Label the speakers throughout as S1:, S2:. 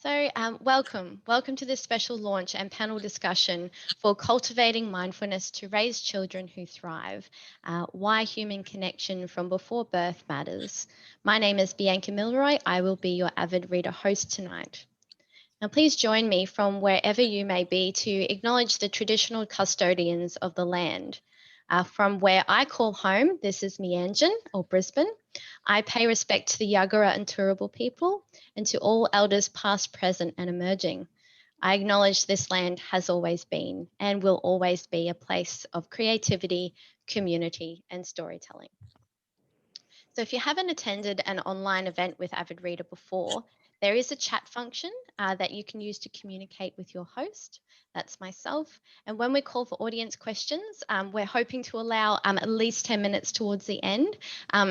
S1: Welcome to this special launch and panel discussion for Cultivating Mindfulness to Raise Children Who Thrive, Why Human Connection from Before Birth Matters. My name is Bianca Milroy. I will be your avid reader host tonight. Now, please join me from wherever you may be to acknowledge the traditional custodians of the land. From where I call home, this is Meanjin or Brisbane. I pay respect to the Yagara and Turrbal people and to all elders past, present and emerging. I acknowledge this land has always been and will always be a place of creativity, community and storytelling. So if you haven't attended an online event with Avid Reader before, there is a chat function that you can use to communicate with your host. That's myself. And when we call for audience questions, we're hoping to allow at least 10 minutes towards the end.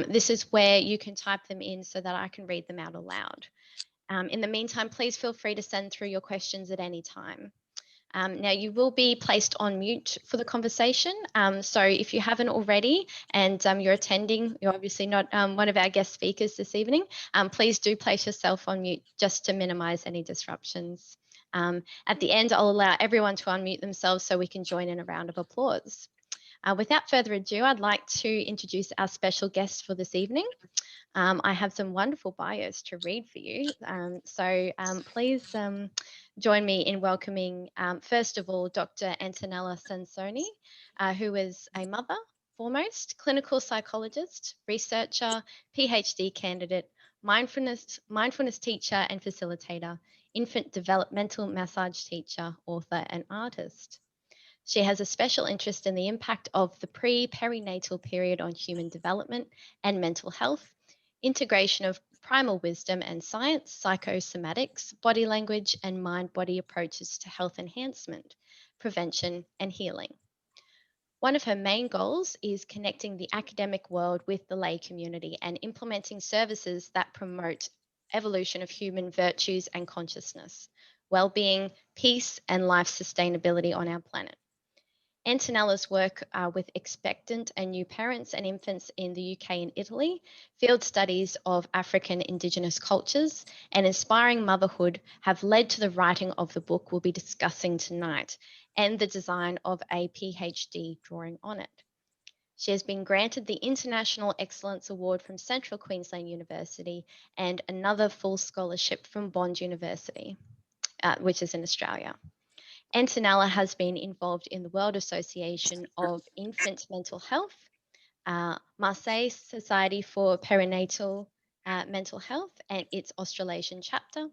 S1: This is where you can type them in so that I can read them out aloud. In the meantime, please feel free to send through your questions at any time. Now, you will be placed on mute for the conversation. So if you haven't already and you're attending, you're obviously not one of our guest speakers this evening, please do place yourself on mute just to minimize any disruptions. At the end, I'll allow everyone to unmute themselves so we can join in a round of applause. Without further ado, I'd like to introduce our special guest for this evening. I have some wonderful bios to read for you. Please join me in welcoming, first of all, Dr. Antonella Sansoni, who is a mother, foremost, clinical psychologist, researcher, PhD candidate, mindfulness teacher and facilitator, infant developmental massage teacher, author and artist. She has a special interest in the impact of the perinatal period on human development and mental health, integration of primal wisdom and science, psychosomatics, body language, and mind-body approaches to health enhancement, prevention, and healing. One of her main goals is connecting the academic world with the lay community and implementing services that promote evolution of human virtues and consciousness, well-being, peace, and life sustainability on our planet. Antonella's work with expectant and new parents and infants in the UK and Italy, field studies of African indigenous cultures, and inspiring motherhood have led to the writing of the book we'll be discussing tonight and the design of a PhD drawing on it. She has been granted the International Excellence Award from Central Queensland University and another full scholarship from Bond University, which is in Australia. Antonella has been involved in the World Association of Infant Mental Health, Marseille Society for Perinatal Mental Health and its Australasian chapter,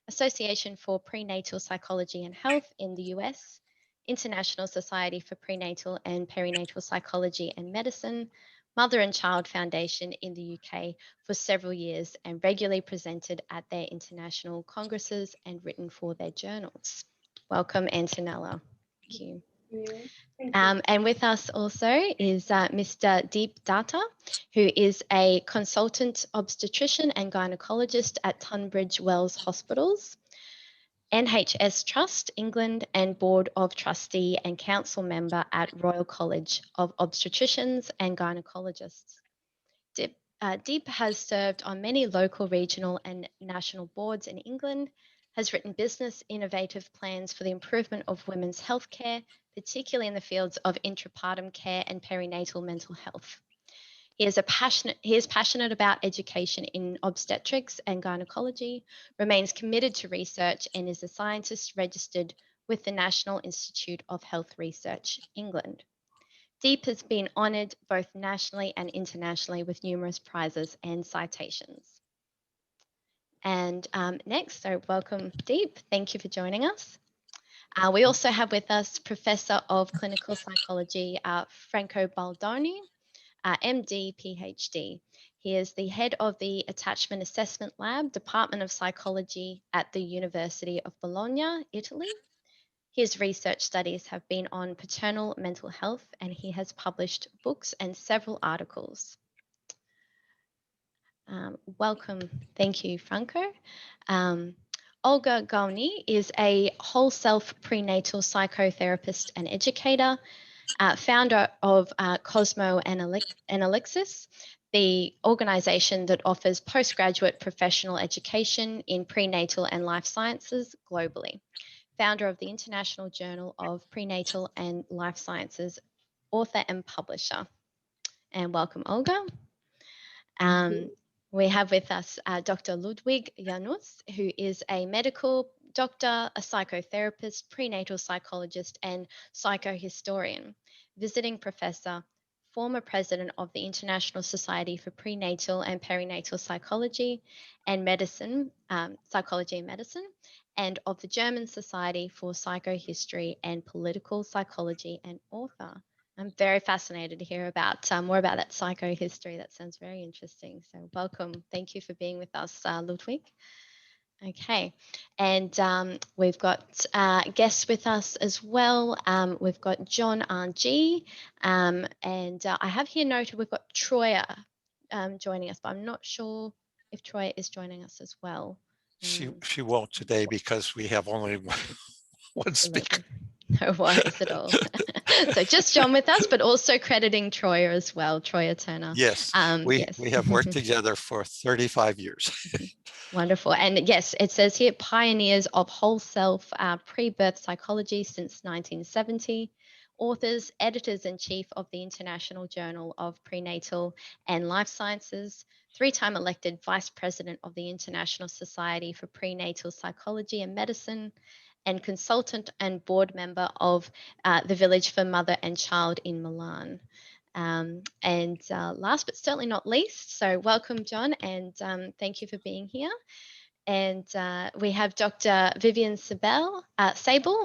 S1: Association for Prenatal Psychology and Health in the US, International Society for Prenatal and Perinatal Psychology and Medicine, Mother and Child Foundation in the UK for several years and regularly presented at their international congresses and written for their journals. Welcome, Antonella. Thank you. And with us also is Mr. Deep Datta, who is a consultant obstetrician and gynecologist at Tunbridge Wells Hospitals, NHS Trust England, and Board of Trustee and Council member at Royal College of Obstetricians and Gynecologists. Deep has served on many local, regional and national boards in England, has written business innovative plans for the improvement of women's healthcare, particularly in the fields of intrapartum care and perinatal mental health. He is passionate about education in obstetrics and gynecology, remains committed to research and is a scientist registered with the National Institute of Health Research, England. Deep has been honoured both nationally and internationally with numerous prizes and citations. And next, so welcome Deep. Thank you for joining us. We also have with us Professor of Clinical Psychology, Franco Baldoni, MD, PhD. He is the head of the Attachment Assessment Lab, Department of Psychology at the University of Bologna, Italy. His research studies have been on paternal mental health and he has published books and several articles. Welcome. Thank you, Franco. Olga Gauni is a whole self prenatal psychotherapist and educator. founder of Cosmo Analysis, the organisation that offers postgraduate professional education in prenatal and life sciences globally. Founder of the International Journal of Prenatal and Life Sciences, author and publisher. And welcome, Olga. We have with us Dr. Ludwig Janus, who is a medical doctor, a psychotherapist, prenatal psychologist, and psychohistorian, visiting professor, former president of the International Society for Prenatal and Perinatal Psychology and Medicine, Psychology and Medicine, and of the German Society for Psychohistory and Political Psychology, and author. I'm very fascinated to hear about more about that psychohistory. That sounds very interesting. So welcome. Thank you for being with us, Ludwig. Okay, and we've got guests with us as well. We've got John RG, and I have here noted we've got Troya joining us, but I'm not sure if Troya is joining us as well.
S2: She won't today because we have only one speaker.
S1: No worries at all. So just John with us, but also crediting Troya as well, Troya Turner.
S2: Yes, we have worked together for 35 years.
S1: Wonderful. And yes, it says here, pioneers of whole self pre-birth psychology since 1970. Authors, editors-in-chief of the International Journal of Prenatal and Life Sciences, 3-time elected vice president of the International Society for Prenatal Psychology and Medicine, and consultant and board member of the Village for Mother and Child in Milan. And last but certainly not least, so welcome, John, and thank you for being here. And we have Dr. Vivian Sable,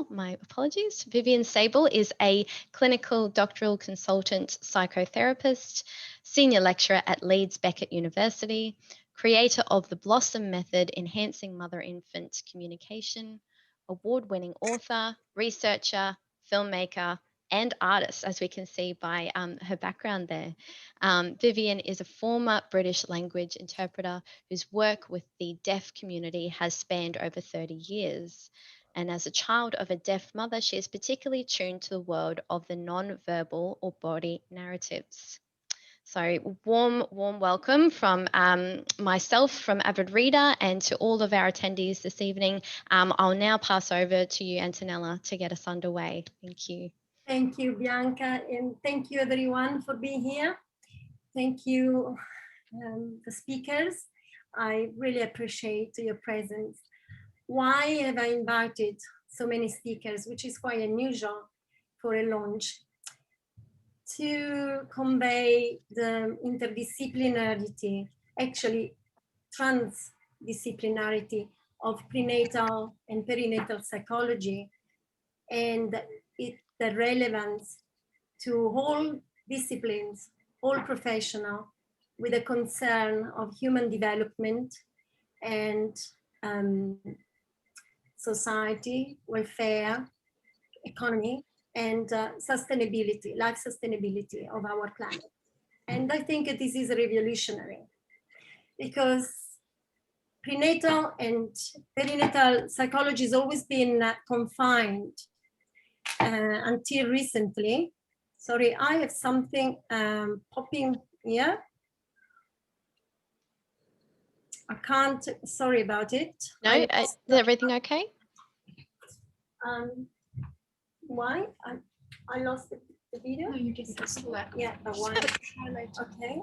S1: my apologies. Vivian Sable is a clinical doctoral consultant psychotherapist, senior lecturer at Leeds Beckett University, creator of the Blossom Method, Enhancing Mother-Infant Communication, award-winning author, researcher, filmmaker, and artist, as we can see by her background there. Vivian is a former British language interpreter whose work with the deaf community has spanned over 30 years. And as a child of a deaf mother, she is particularly tuned to the world of the non-verbal or body narratives. So warm welcome from myself, from Avid Reader, and to all of our attendees this evening. I'll now pass over to you, Antonella, to get us underway. Thank you.
S3: Thank you, Bianca, and thank you everyone for being here. Thank you, the speakers. I really appreciate your presence. Why have I invited so many speakers, which is quite unusual for a launch? To convey the interdisciplinarity, actually transdisciplinarity of prenatal and perinatal psychology, and the relevance to all disciplines, all professional, with a concern of human development and society, welfare, economy, and sustainability, life sustainability of our planet. And I think this is revolutionary because prenatal and perinatal psychology has always been confined until recently. Sorry, I have something popping here. I can't, sorry about it.
S1: No, is everything okay?
S3: Why? I lost the video?
S4: No, you just select.
S3: Yeah, the one. Okay.
S1: Okay.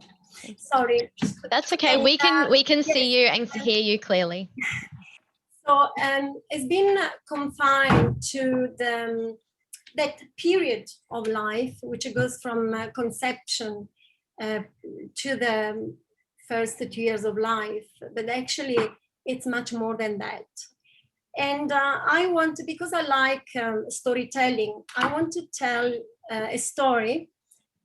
S3: Sorry.
S1: That's okay. And, we can see you and hear you clearly.
S3: So it's been confined to that period of life, which goes from conception to the first 2 years of life, but actually it's much more than that. And I want to, because I like storytelling, I want to tell a story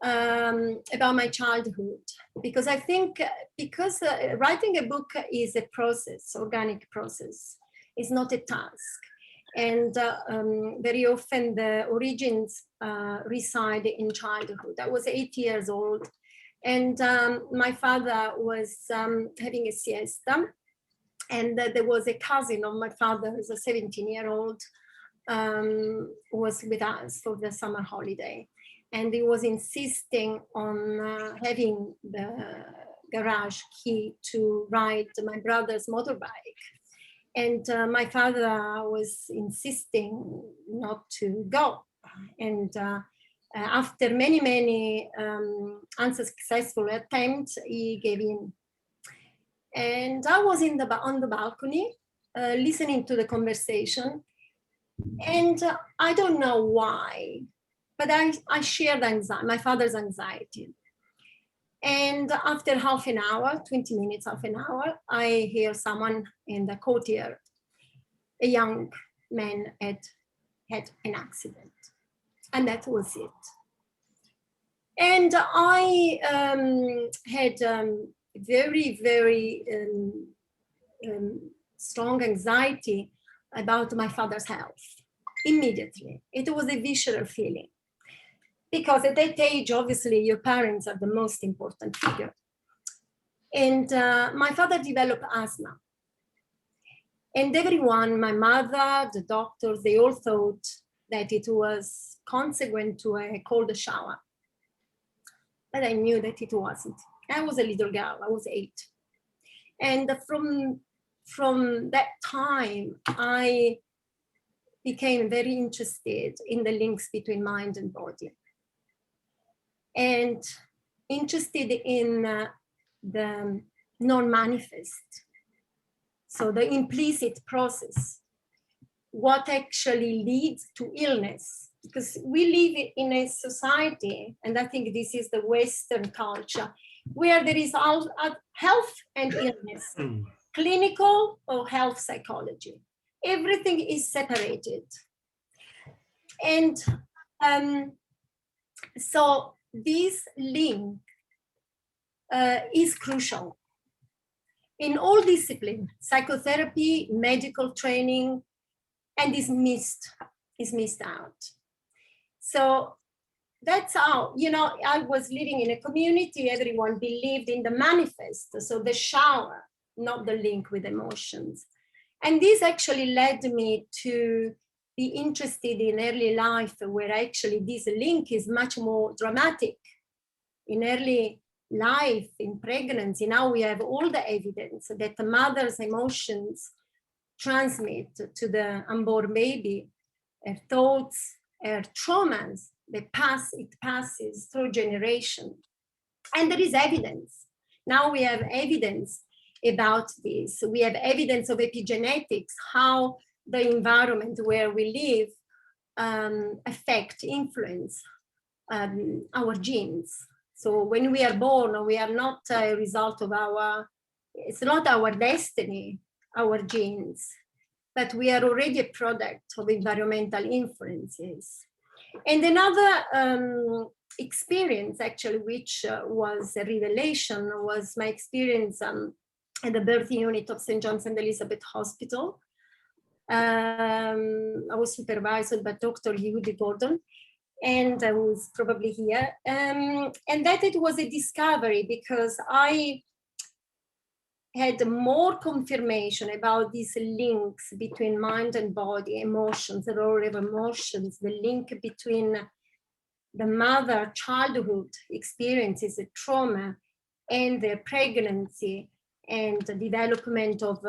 S3: about my childhood, because I think, because writing a book is a process, organic process, it's not a task. And very often the origins reside in childhood. I was 8 years old, and my father was having a siesta, and there was a cousin of my father, who's a 17-year-old, was with us for the summer holiday. and he was insisting on having the garage key to ride my brother's motorbike. And my father was insisting not to go. And after many unsuccessful attempts, he gave in. And I was on the balcony listening to the conversation. And I don't know why, but I shared anxiety, my father's anxiety. And after half an hour, 20 minutes, half an hour, I hear someone in the courtyard, a young man had an accident. And that was it. And I had very strong anxiety about my father's health. Immediately, it was a visceral feeling. Because at that age, obviously, your parents are the most important figure. And my father developed asthma. And everyone, my mother, the doctors, they all thought that it was consequent to a cold shower. But I knew that it wasn't. I was a little girl, I was 8. And from that time, I became very interested in the links between mind and body. And interested in the non-manifest. So the implicit process, what actually leads to illness. Because we live in a society, and I think this is the Western culture, where there is health and illness, clinical or health psychology. Everything is separated. And so this link is crucial in all disciplines, psychotherapy, medical training, and is missed out. So that's how, I was living in a community, everyone believed in the manifest, so the shower, not the link with emotions. And this actually led me to be interested in early life, where actually this link is much more dramatic. In early life, in pregnancy, now we have all the evidence that the mother's emotions transmit to the unborn baby, her thoughts, her traumas, it passes through generation. And there is evidence. Now we have evidence about this. We have evidence of epigenetics, how the environment where we live influence our genes. So when we are born, we are not a result of it's not our destiny, our genes, but we are already a product of environmental influences. And another experience actually, which was a revelation, was my experience at the birth unit of St. John's and Elizabeth Hospital. I was supervised by Dr. Yehudi Gordon, and I was probably here. And that it was a discovery, because I had more confirmation about these links between mind and body, emotions, the role of emotions, the link between the mother childhood experiences, the trauma, and their pregnancy, and the development of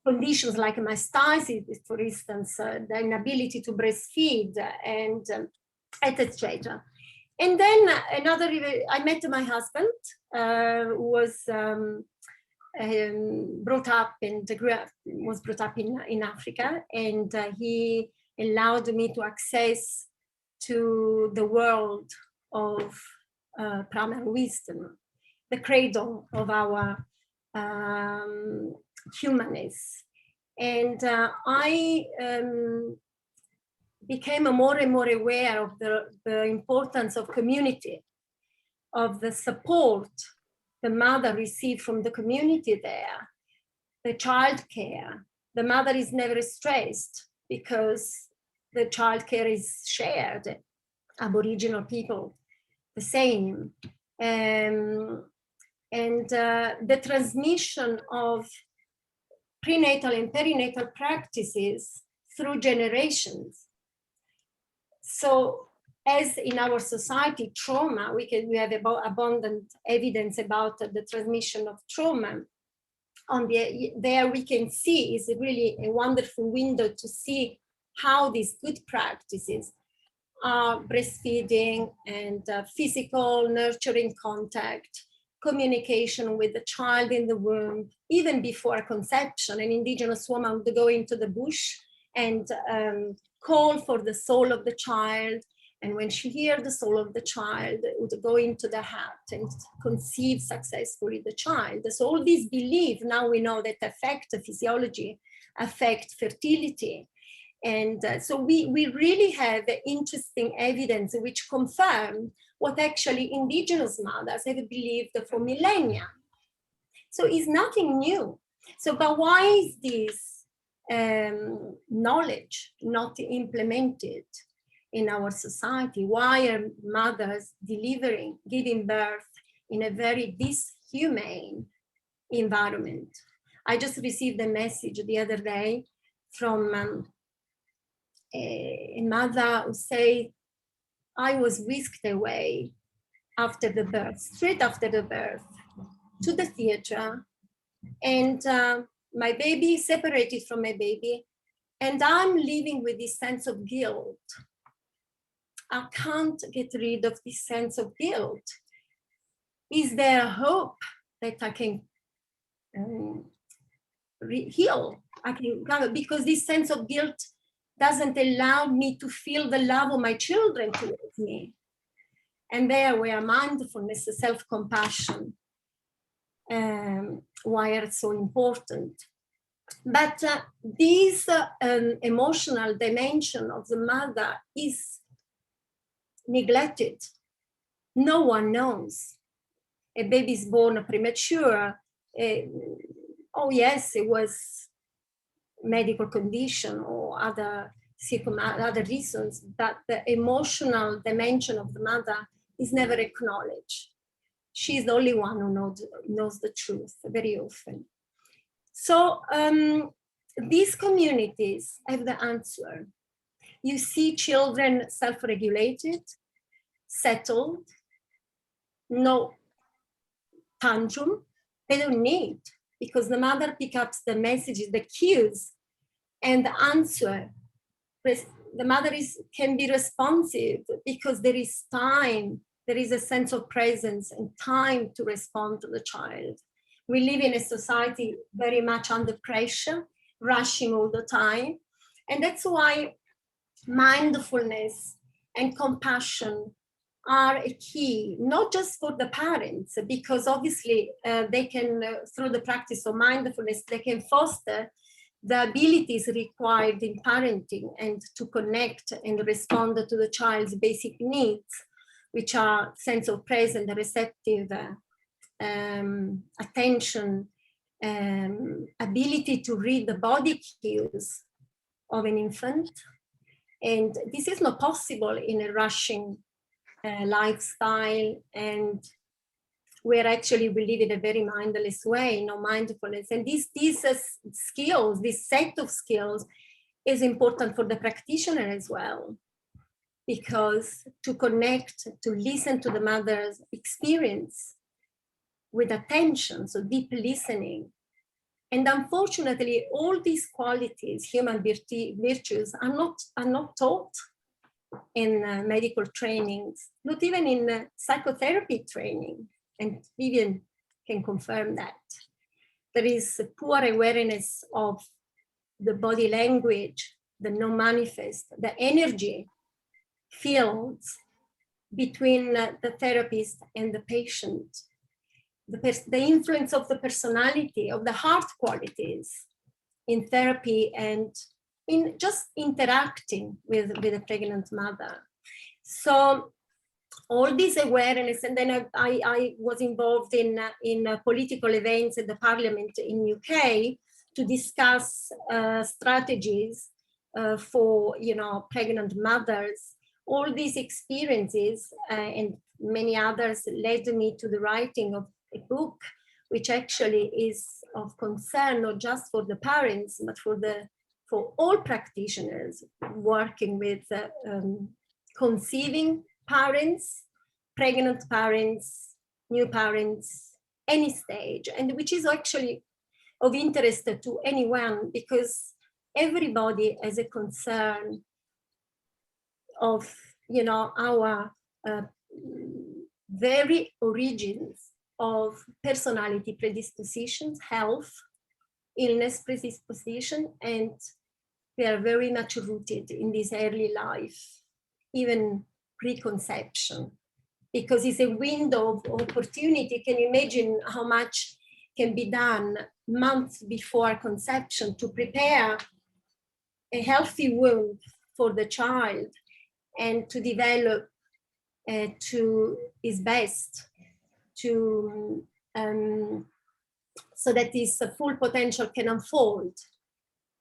S3: conditions like mastitis, for instance, the inability to breastfeed, and etc. And then I met my husband, who was brought up in Africa, and he allowed me to access to the world of primal wisdom, the cradle of our humanness. And I became more and more aware of the importance of community, of the support the mother received from the community there, the childcare. The mother is never stressed because the childcare is shared. Aboriginal people, the same. And the transmission of prenatal and perinatal practices through generations. So as in our society, trauma, we have abundant evidence about the transmission of trauma. There we can see is really a wonderful window to see how these good practices are breastfeeding and physical nurturing contact, communication with the child in the womb, even before conception. An indigenous woman would go into the bush and call for the soul of the child. And when she hears the soul of the child, it would go into the heart and conceive successfully the child. So all these beliefs, now we know that affect the physiology, affect fertility. And so we really have interesting evidence which confirm what actually indigenous mothers have believed for millennia. So it's nothing new. So, but why is this knowledge not implemented in our society? Why are mothers giving birth in a very dishumane environment? I just received a message the other day from a mother who said, I was whisked away after the birth, straight after the birth, to the theater, and my baby separated from my baby, and I'm living with this sense of guilt. I can't get rid of this sense of guilt. Is there a hope that I can heal? Because this sense of guilt doesn't allow me to feel the love of my children towards me. And there where mindfulness, self-compassion, why are so important. But this emotional dimension of the mother is neglected. No one knows. A baby is born premature. Oh yes, it was medical condition or other reasons, but the emotional dimension of the mother is never acknowledged. She's the only one who knows the truth very often. So these communities have the answer. You see children self-regulated, settled, no tantrum. They don't need, because the mother picks up the messages, the cues, and the answer. The mother can be responsive because there is time, there is a sense of presence and time to respond to the child. We live in a society very much under pressure, rushing all the time. And that's why mindfulness and compassion are a key, not just for the parents, because obviously they can, through the practice of mindfulness, they can foster the abilities required in parenting and to connect and respond to the child's basic needs, which are sense of presence, receptive attention, ability to read the body cues of an infant. And this is not possible in a rushing lifestyle, and where actually we live in a very mindless way, no mindfulness. And these skills, this set of skills is important for the practitioner as well, because to connect, to listen to the mother's experience with attention, so deep listening. And unfortunately, all these qualities, human virtues, are not taught in medical trainings, not even in psychotherapy training. And Vivian can confirm that. There is a poor awareness of the body language, the non-manifest, the energy fields between the therapist and the patient, the influence of the personality, of the heart qualities in therapy and in just interacting with a pregnant mother. So all this awareness, and then I was involved in political events at the parliament in UK to discuss strategies for pregnant mothers. All these experiences and many others led me to the writing of a book, which actually is of concern not just for the parents, but for all practitioners working with conceiving parents, pregnant parents, new parents, any stage, and which is actually of interest to anyone, because everybody has a concern of, you know, our very origins of personality predispositions, health, illness predisposition, and we are very much rooted in this early life, even preconception, because it's a window of opportunity. Can you imagine how much can be done months before conception to prepare a healthy womb for the child and to develop to his best, to so that his full potential can unfold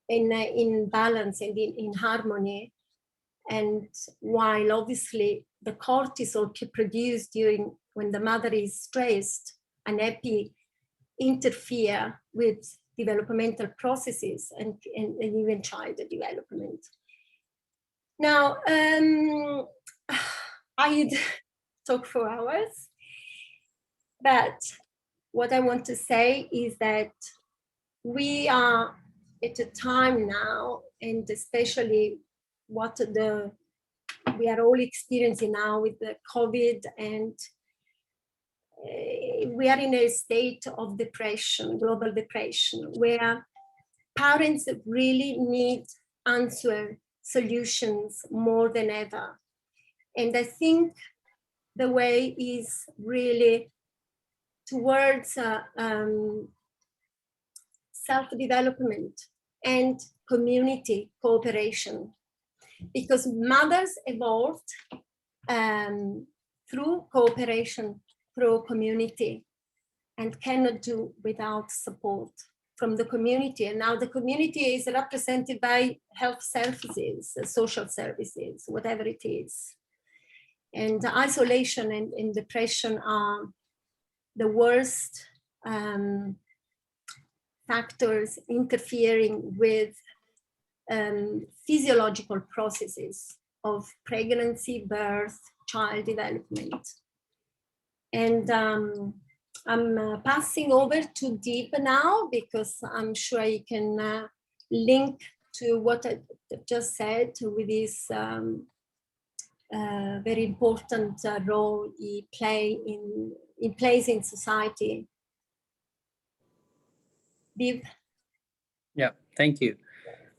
S3: in balance and in harmony. And while obviously the cortisol produced during when the mother is stressed and happy interfere with developmental processes and even child development. Now, I'd talk for hours, but what I want to say is that we are at a time now, and especially what we are all experiencing now with the COVID, and we are in a state of depression, global depression, where parents really need solutions more than ever. And I think the way is really towards self-development and community cooperation, because mothers evolved through cooperation, through community, and cannot do without support from the community. And now the community is represented by health services, social services, whatever it is. And isolation and depression are the worst factors interfering with physiological processes of pregnancy, birth, child development. And I'm passing over to Deep now, because I'm sure you can link to what I just said with this very important role he plays in society. Deep.
S4: Yeah, thank you.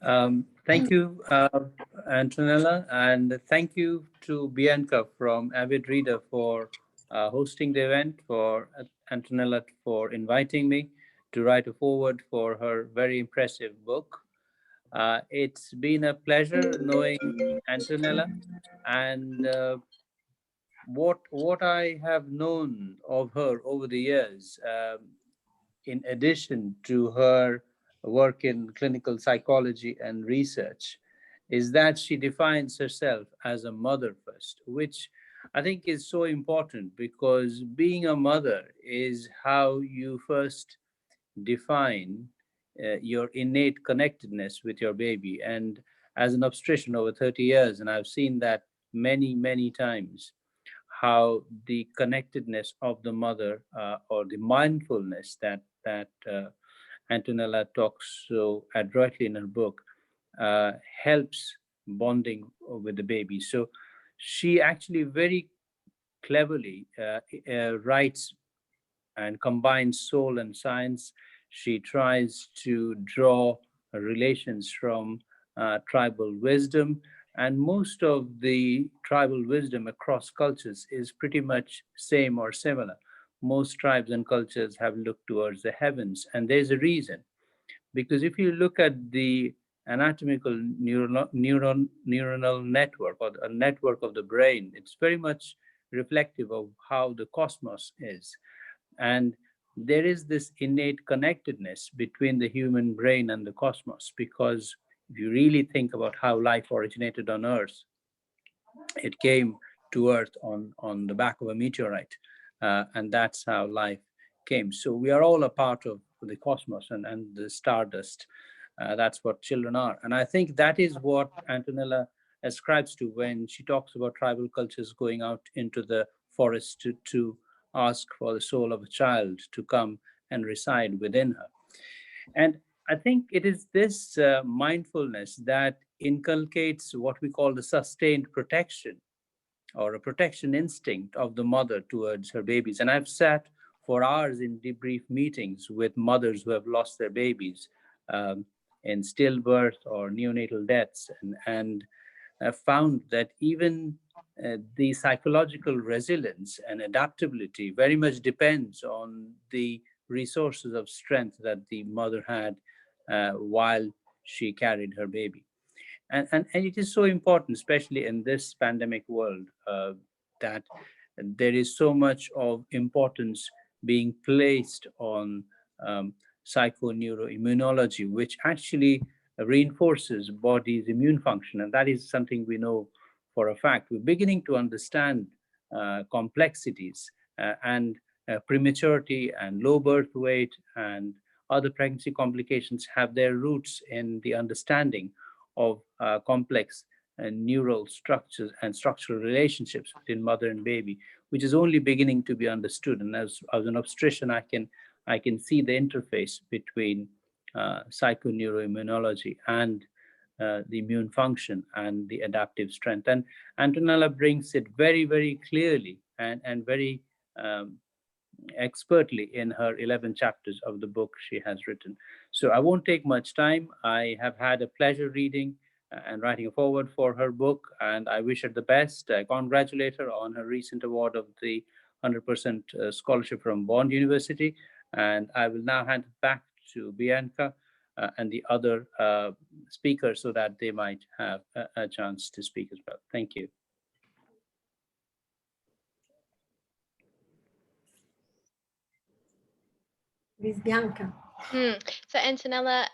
S4: Thank you, Antonella, and thank you to Bianca from Avid Reader for hosting the event, for Antonella for inviting me to write a foreword for her very impressive book. It's been a pleasure knowing Antonella, and what I have known of her over the years, in addition to her work in clinical psychology and research, is that she defines herself as a mother first, which I think is so important, because being a mother is how you first define your innate connectedness with your baby. And as an obstetrician over 30 years, and I've seen that many times, how the connectedness of the mother, or the mindfulness that Antonella talks so adroitly in her book, helps bonding with the baby. So she actually very cleverly writes and combines soul and science. She tries to draw relations from tribal wisdom, and most of the tribal wisdom across cultures is pretty much same or similar. Most tribes and cultures have looked towards the heavens, and there's a reason. Because if you look at the anatomical neuronal network, or a network of the brain, it's very much reflective of how the cosmos is. And there is this innate connectedness between the human brain and the cosmos, because if you really think about how life originated on Earth, it came to Earth on the back of a meteorite, and that's how life came. So we are all a part of the cosmos and the stardust. That's what children are. And I think that is what Antonella ascribes to when she talks about tribal cultures going out into the forest to ask for the soul of a child to come and reside within her. And I think it is this mindfulness that inculcates what we call the sustained protection or a protection instinct of the mother towards her babies. And I've sat for hours in debrief meetings with mothers who have lost their babies um, in stillbirth or neonatal deaths, and found that even the psychological resilience and adaptability very much depends on the resources of strength that the mother had while she carried her baby. And it is so important, especially in this pandemic world, that there is so much of importance being placed on psychoneuroimmunology, which actually reinforces body's immune function. And that is something we know for a fact. We're beginning to understand complexities and prematurity and low birth weight and other pregnancy complications have their roots in the understanding of complex neural structures and structural relationships between mother and baby, which is only beginning to be understood. And as an obstetrician, I can see the interface between psychoneuroimmunology and the immune function and the adaptive strength. And Antonella brings it very, very clearly and very expertly in her 11 chapters of the book she has written. So I won't take much time. I have had a pleasure reading and writing a foreword for her book, and I wish her the best. I congratulate her on her recent award of the 100% scholarship from Bond University. And I will now hand it back to Bianca and the other speakers so that they might have a chance to speak as well. Thank you.
S3: Miss Bianca.
S1: So Antonella,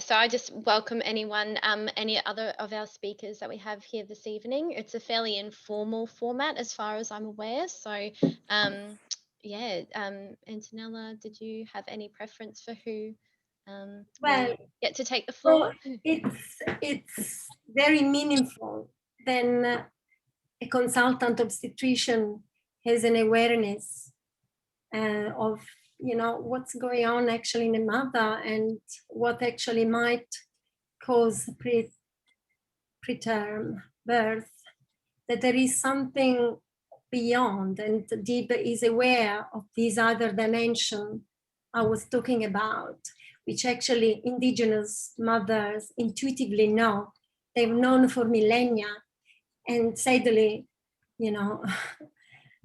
S1: so I just welcome anyone, any other of our speakers that we have here this evening. It's a fairly informal format as far as I'm aware. So Antonella, did you have any preference for who will get to take the floor?
S3: So it's very meaningful then a consultant obstetrician has an awareness of what's going on actually in the mother and what actually might cause preterm birth, that there is something beyond, and Deep is aware of this other dimension I was talking about, which actually indigenous mothers intuitively know. They've known for millennia, and sadly,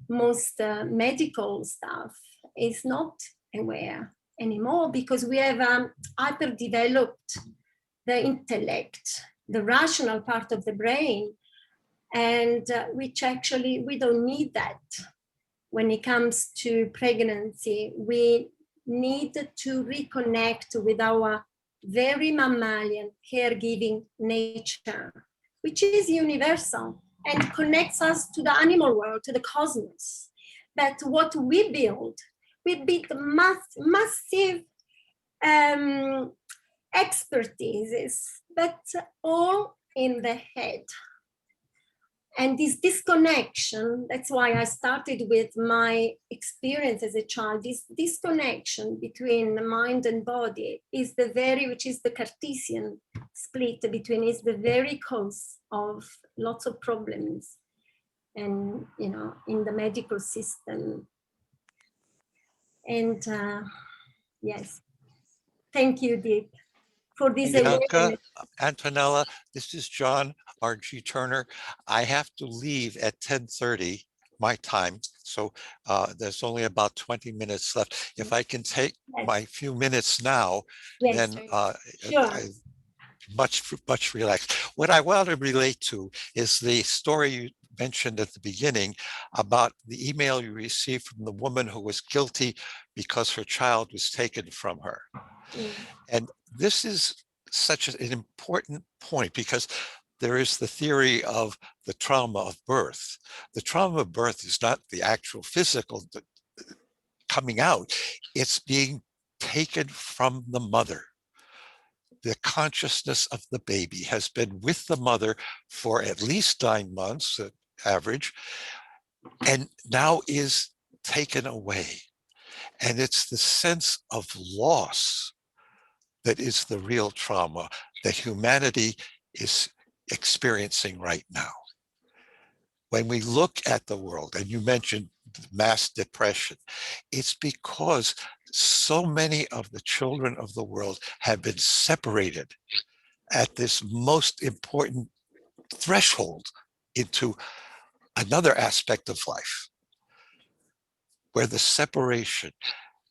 S3: most medical staff is not aware anymore because we have hyperdeveloped the intellect, the rational part of the brain, and which actually we don't need that when it comes to pregnancy. We need to reconnect with our very mammalian caregiving nature, which is universal and connects us to the animal world, to the cosmos. But what we build massive expertises, but all in the head. And this disconnection, that's why I started with my experience as a child, this disconnection between the mind and body is which is the Cartesian split between, is the very cause of lots of problems and, in the medical system. And yes, thank you, Deep, for this awareness.
S2: Antonella, this is John R.G. Turner. I have to leave at 10:30 my time, so there's only about 20 minutes left. If I can take my few minutes now, then
S3: sure.
S2: I much relaxed. What I want to relate to is the story you mentioned at the beginning about the email you received from the woman who was guilty because her child was taken from her. And this is such an important point because there is the theory of the trauma of birth. The trauma of birth is not the actual physical coming out, it's being taken from the mother. the consciousness of the baby has been with the mother for at least 9 months, average, and now is taken away. And it's the sense of loss that is the real trauma that humanity is experiencing right now. When we look at the world, and you mentioned mass depression, it's because so many of the children of the world have been separated at this most important threshold into another aspect of life, where the separation,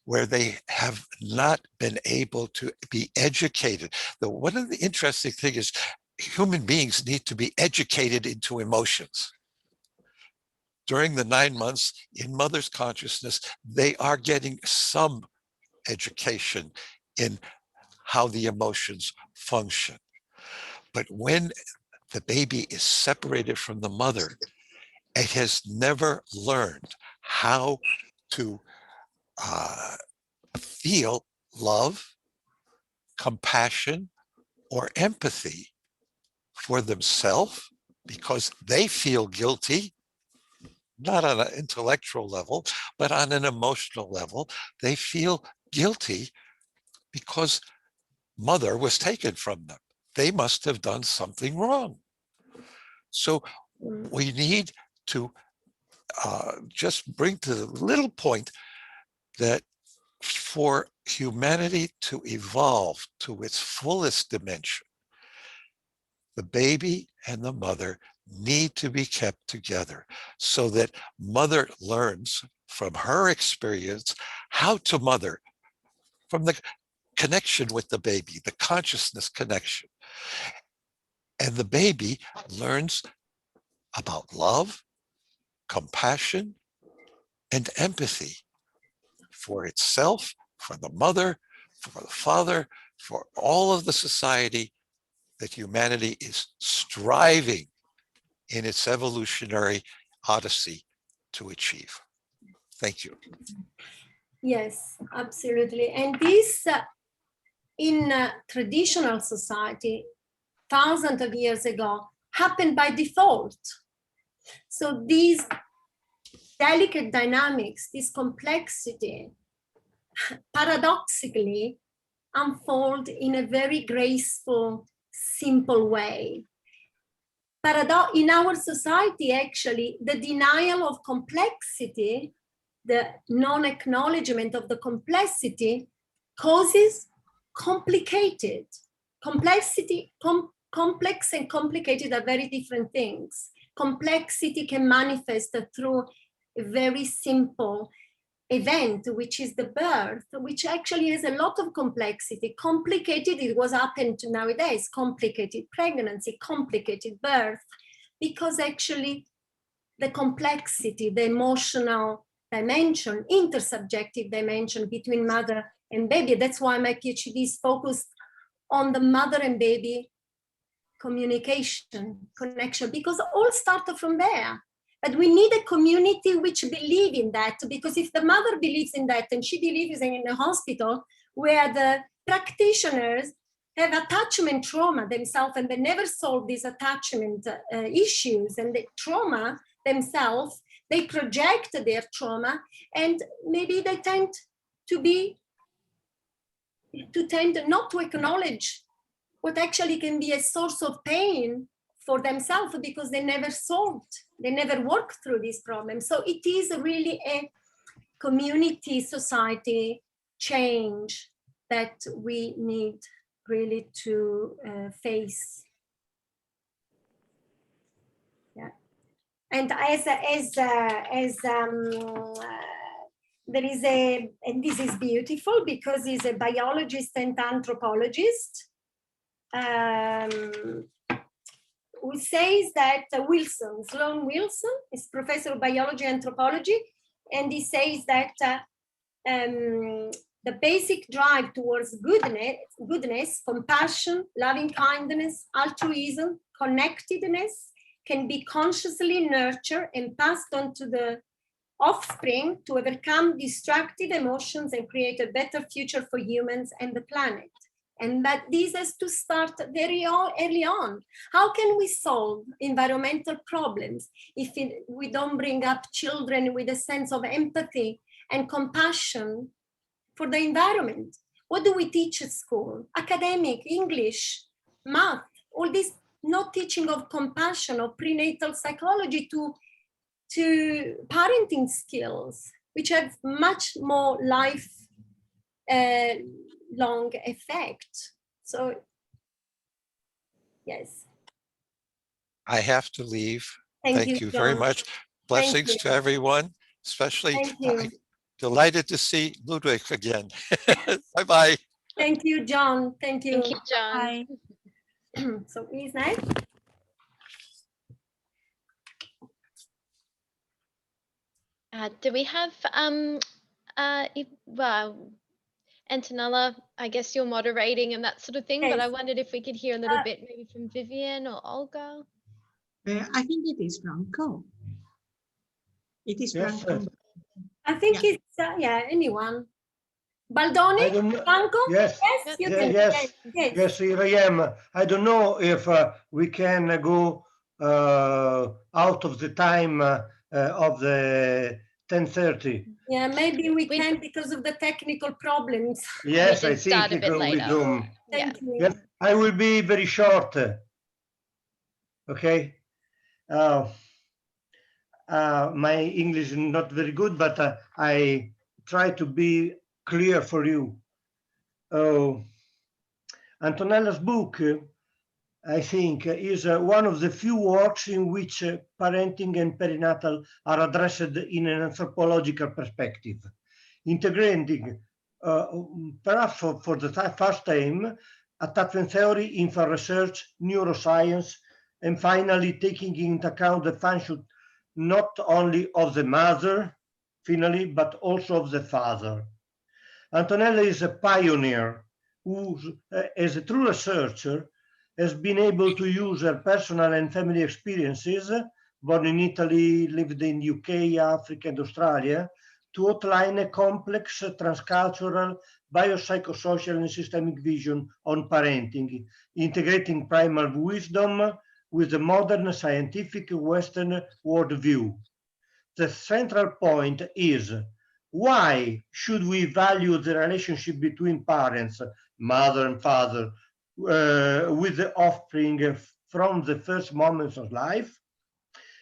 S2: where they have not been able to be educated. One of the interesting things is human beings need to be educated into emotions. During the 9 months in mother's consciousness, they are getting some education in how the emotions function. But when the baby is separated from the mother, it has never learned how to feel love, compassion, or empathy for themselves, because they feel guilty, not on an intellectual level, but on an emotional level. They feel guilty because mother was taken from them. They must have done something wrong. So we need to just bring to the little point that for humanity to evolve to its fullest dimension, the baby and the mother need to be kept together so that mother learns from her experience how to mother, from the connection with the baby, the consciousness connection. And the baby learns about love, compassion, and empathy for itself, for the mother, for the father, for all of the society that humanity is striving in its evolutionary odyssey to achieve. Thank you.
S3: Yes, absolutely. And this, in traditional society, thousands of years ago, happened by default. So these delicate dynamics, this complexity, paradoxically unfold in a very graceful, simple way. In our society, actually, the denial of complexity, the non-acknowledgement of the complexity, causes complicated. Complexity, complex and complicated are very different things. Complexity can manifest through a very simple event, which is the birth, which actually has a lot of complexity. Complicated, it was happened nowadays, complicated pregnancy, complicated birth, because actually the complexity, the emotional dimension, intersubjective dimension between mother and baby. That's why my PhD is focused on the mother and baby communication, connection, because all started from there. But we need a community which believe in that, because if the mother believes in that and she believes in a hospital where the practitioners have attachment trauma themselves and they never solve these attachment issues and the trauma themselves, they project their trauma, and maybe they tend not to acknowledge what actually can be a source of pain for themselves, because they never worked through these problems. So it is really a community, society change that we need really to face. Yeah, and there is and this is beautiful because he's a biologist and anthropologist. Who says that Sloan Wilson is professor of biology and anthropology, and he says that the basic drive towards goodness, compassion, loving kindness, altruism, connectedness can be consciously nurtured and passed on to the offspring to overcome destructive emotions and create a better future for humans and the planet. And that this has to start very early on. How can we solve environmental problems if we don't bring up children with a sense of empathy and compassion for the environment? What do we teach at school? Academic, English, math, all this not teaching of compassion, of prenatal psychology to parenting skills, which have much more life long effect. So, yes.
S2: I have to leave.
S3: Thank
S2: Thank
S3: you,
S2: you very
S3: John.
S2: much.
S3: Thank
S2: Blessings
S3: you.
S2: to everyone, especially
S3: Thank you.
S2: delighted to see Ludwig again. Bye-bye.
S3: Thank you, John. Thank you.
S1: Thank you, John.
S3: Bye. So, please, next.
S1: Do we have well, Antonella, I guess you're moderating and that sort of thing, but I
S3: Yes.
S1: wondered if we could hear a little bit maybe from Vivian or Olga.
S5: I think it is Franco. It is
S6: Yes,
S5: Franco.
S3: I think
S5: Yeah.
S3: it's, yeah, anyone. Baldoni?
S6: I don't know.
S3: Franco?
S6: Yes,
S3: Yes, you
S6: yeah,
S3: can.
S6: yes,
S3: Yes.
S6: yes, here I am. I don't know if we can go out of the time of the 10:30.
S3: Yeah, maybe we
S1: We-
S3: can because of the technical problems.
S6: Yes,
S1: did
S6: I
S1: start
S6: think
S1: a
S6: it
S1: bit
S6: will be
S1: later.
S6: Zoom.
S1: Yeah.
S3: Thank you.
S6: Yes, I will be very short. Okay. My English is not very good, but I try to be clear for you. Antonella's book, I think, is one of the few works in which parenting and perinatal are addressed in an anthropological perspective, integrating, perhaps for the first time, attachment theory, infant research, neuroscience, and finally taking into account the function not only of the mother, finally, but also of the father. Antonella is a pioneer who, as a true researcher, has been able to use her personal and family experiences, born in Italy, lived in UK, Africa, and Australia, to outline a complex, transcultural, biopsychosocial, and systemic vision on parenting, integrating primal wisdom with the modern scientific Western worldview. The central point is, why should we value the relationship between parents, mother and father, with the offspring from the first moments of life?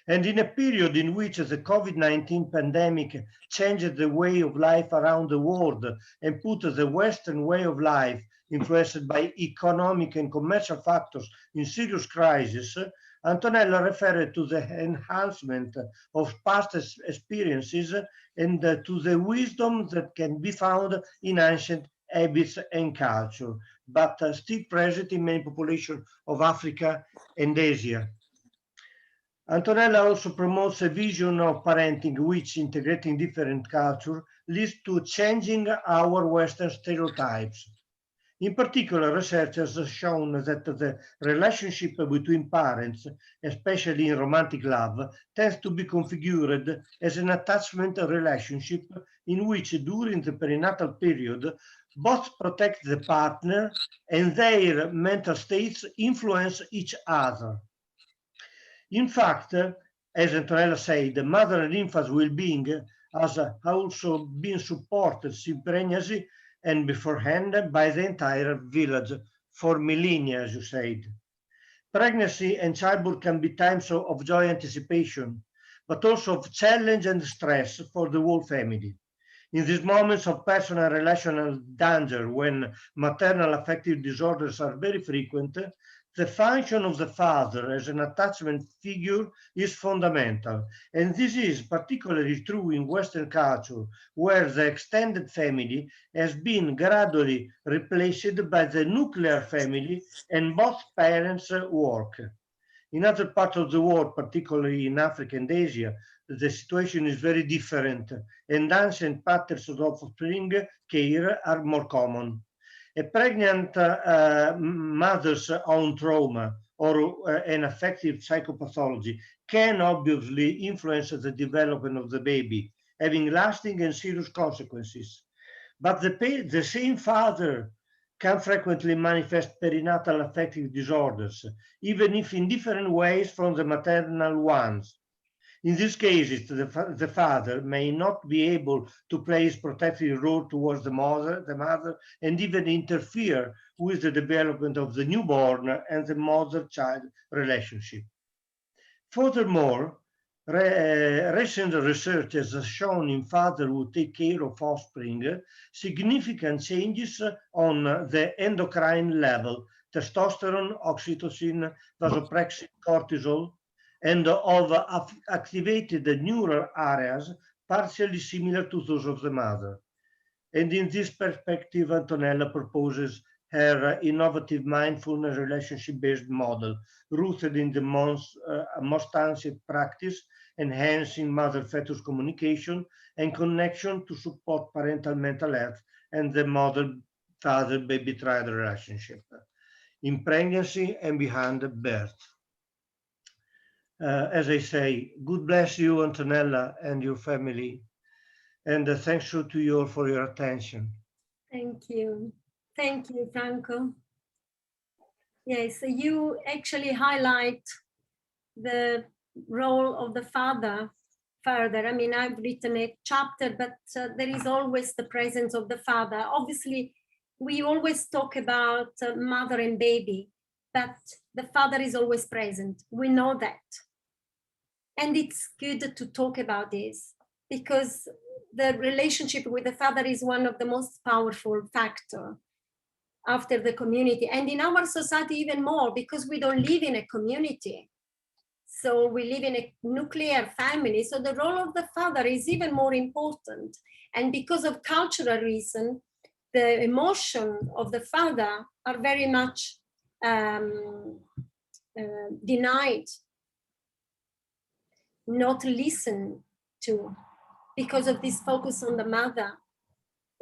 S6: And in a period in which the COVID-19 pandemic changed the way of life around the world and put the Western way of life, influenced by economic and commercial factors, in serious crisis, Antonella referred to the enhancement of past experiences and to the wisdom that can be found in ancient habits and culture, but still present in many populations of Africa and Asia. Antonella also promotes a vision of parenting which, integrating different cultures, leads to changing our Western stereotypes. In particular, research has shown that the relationship between parents, especially in romantic love, tends to be configured as an attachment relationship in which, during the perinatal period, both protect the partner and their mental states influence each other. In fact, as Antonella said, the mother and infant's well-being has also been supported simultaneously and beforehand by the entire village for millennia, as you said. Pregnancy and childbirth can be times of joy and anticipation, but also of challenge and stress for the whole family. In these moments of personal and relational danger, when maternal affective disorders are very frequent, the function of the father as an attachment figure is fundamental. And this is particularly true in Western culture, where the extended family has been gradually replaced by the nuclear family and both parents work. In other parts of the world, particularly in Africa and Asia, the situation is very different, and ancient patterns of offspring care are more common. A pregnant mother's own trauma or an affective psychopathology can obviously influence the development of the baby, having lasting and serious consequences. But the same father can frequently manifest perinatal affective disorders, even if in different ways from the maternal ones. In these cases, the father may not be able to play his protective role towards the mother, and even interfere with the development of the newborn and the mother-child relationship. Furthermore, recent research has shown in fathers who take care of offspring significant changes on the endocrine level, testosterone, oxytocin, vasopressin, cortisol, and of activated neural areas partially similar to those of the mother. And in this perspective, Antonella proposes her innovative mindfulness relationship-based model, rooted in the most ancient practice, enhancing mother-fetus communication and connection to support parental mental health and the mother-father-baby-child relationship in pregnancy and behind birth. As I say, God bless you, Antonella, and your family. And thanks to you all for your attention.
S3: Thank you. Thank you, Franco. Yes, you actually highlight the role of the father further. I mean, I've written a chapter, but there is always the presence of the father. Obviously, we always talk about mother and baby, but the father is always present. We know that. And it's good to talk about this because the relationship with the father is one of the most powerful factors after the community. And in our society, even more, because we don't live in a community. So we live in a nuclear family. So the role of the father is even more important. And because of cultural reason, the emotion of the father are very much denied, not listened to, because of this focus on the mother.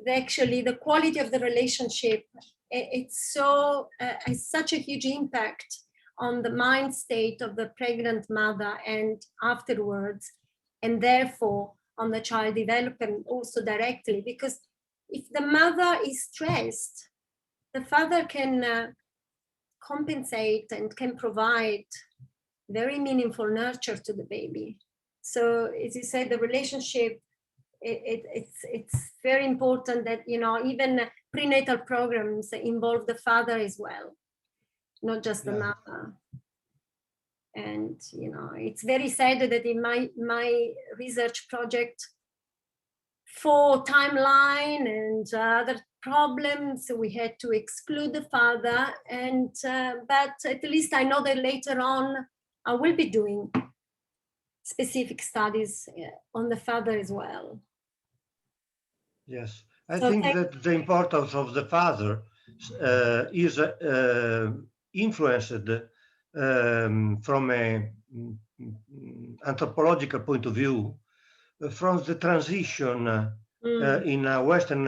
S3: Actually, the quality of the relationship, it's so has such a huge impact on the mind state of the pregnant mother and afterwards, and therefore on the child development also directly. Because if the mother is stressed, the father can compensate and can provide very meaningful nurture to the baby. So as you said, the relationship, it's very important that, you know, even prenatal programs involve the father as well, not just the mother. And, you know, it's very sad that in my research project, for timeline and other problems, we had to exclude the father. And but at least I know that later on I will be doing specific studies on the father as well.
S6: Yes, I think that the importance of the father is influenced from an anthropological point of view from the transition in Western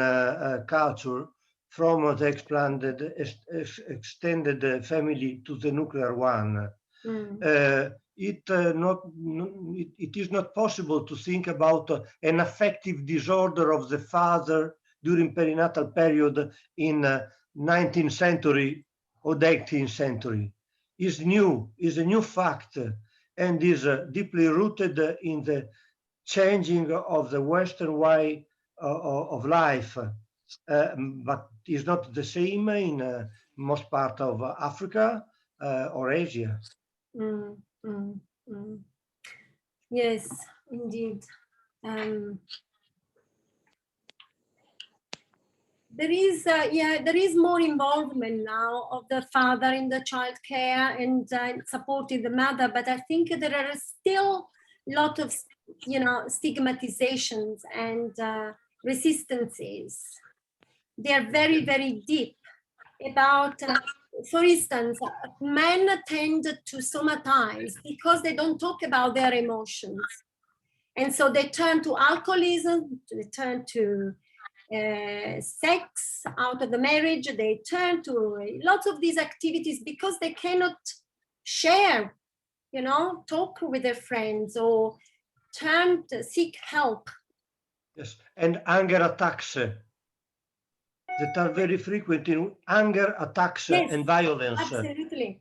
S6: culture from the extended family to the nuclear one. It is not possible to think about an affective disorder of the father during perinatal period in 19th century or the 18th century. Is a new fact, and is deeply rooted in the changing of the Western way of life, but is not the same in most part of Africa or Asia.
S3: Yes, indeed. There is more involvement now of the father in the child care and supporting the mother, but I think there are still a lot of, you know, stigmatizations and resistances. They are very, very deep about, for instance, men tend to somatize because they don't talk about their emotions. And so they turn to alcoholism, they turn to sex out of the marriage, they turn to lots of these activities because they cannot share, you know, talk with their friends or turn to seek help.
S6: Yes, and anger attacks. that are very frequent in anger, attacks,
S3: Yes,
S6: and violence.
S3: absolutely.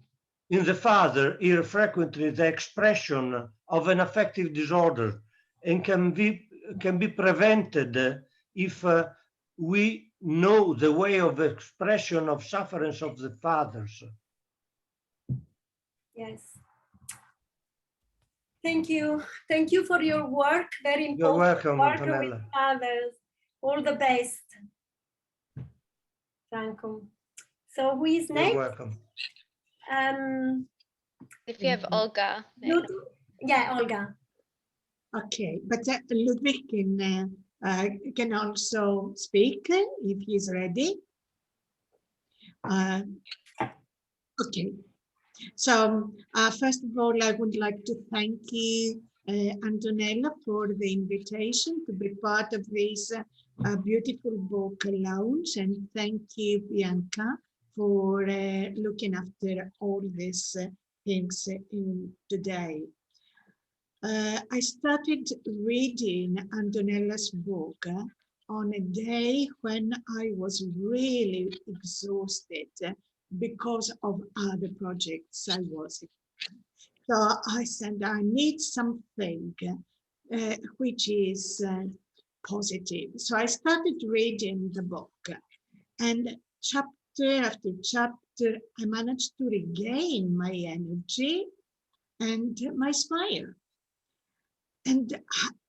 S6: In the father, here frequently the expression of an affective disorder and can be prevented if we know the way of expression of sufferance of the fathers.
S3: Yes. Thank you. Thank you for your work. Very important.
S6: You're welcome,
S3: work
S6: Antonella.
S3: with others. All the best, Franco. So who is next?
S6: You're welcome.
S1: If you have Olga.
S3: Yeah, Olga.
S5: Okay, but Ludwig can also speak if he's ready. Okay, so first of all, I would like to thank you, Antonella, for the invitation to be part of this beautiful book launch, and thank you, Bianca, for looking after all these things today. I started reading Antonella's book on a day when I was really exhausted because of other projects I was in. So I said, I need something which is positive. So I started reading the book, and chapter after chapter, I managed to regain my energy and my smile. And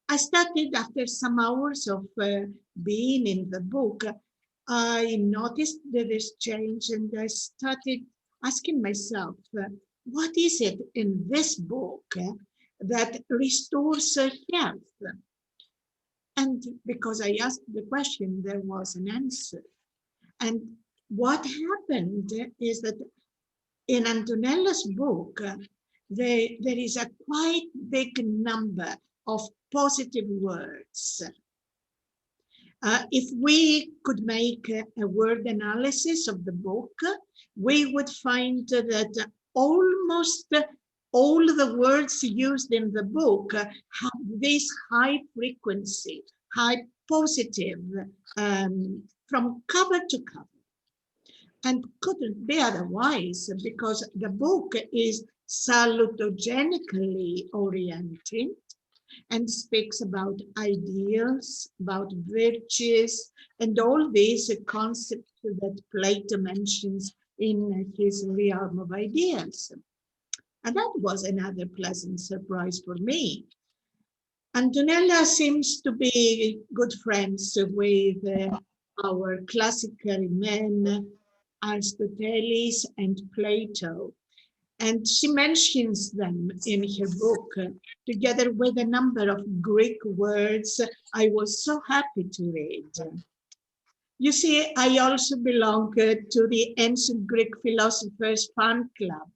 S5: I started, after some hours of being in the book, I noticed that this change, and I started asking myself, what is it in this book that restores health? And because I asked the question, there was an answer. And what happened is that in Antonella's book, there is a quite big number of positive words. If we could make a word analysis of the book, we would find that almost all the words used in the book have this high frequency, high positive, from cover to cover. And couldn't be otherwise, because the book is salutogenically oriented and speaks about ideals, about virtues, and all these concepts that Plato mentions in his realm of ideals. And that was another pleasant surprise for me. Antonella seems to be good friends with our classical men, Aristotle and Plato, and she mentions them in her book, together with a number of Greek words I was so happy to read. You see, I also belong to the Ancient Greek Philosophers Fan Club.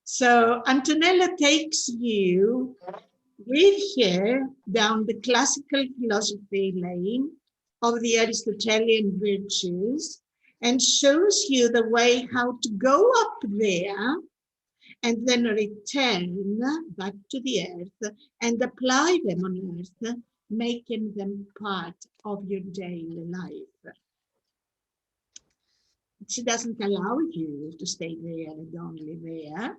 S5: So Antonella takes you with her down the classical philosophy lane of the Aristotelian virtues, and shows you the way how to go up there and then return back to the earth and apply them on earth, making them part of your daily life. She doesn't allow you to stay there and only there,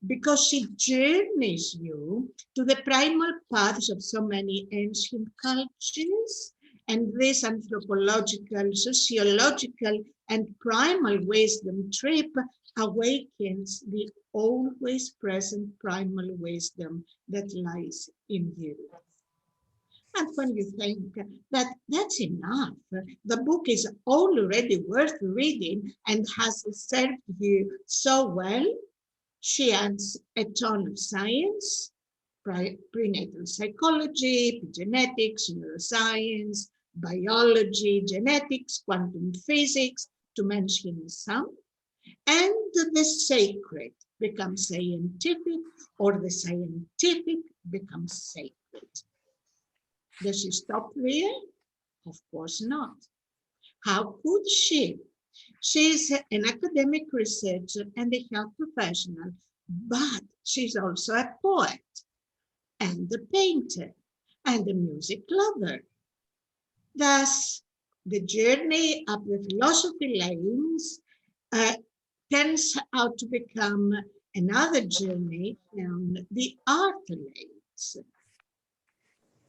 S5: because she journeys you to the primal paths of so many ancient cultures, and this anthropological, sociological, and primal wisdom trip awakens the always present primal wisdom that lies in you. And when you think that that's enough, the book is already worth reading and has served you so well, she adds a ton of science, prenatal psychology, epigenetics, neuroscience, biology, genetics, quantum physics, to mention some, and the sacred becomes scientific, or the scientific becomes sacred. Does she stop there? Of course not. How could she? She's an academic researcher and a health professional, but she's also a poet and a painter and a music lover. Thus, the journey up the philosophy lanes turns out to become another journey down the art lanes.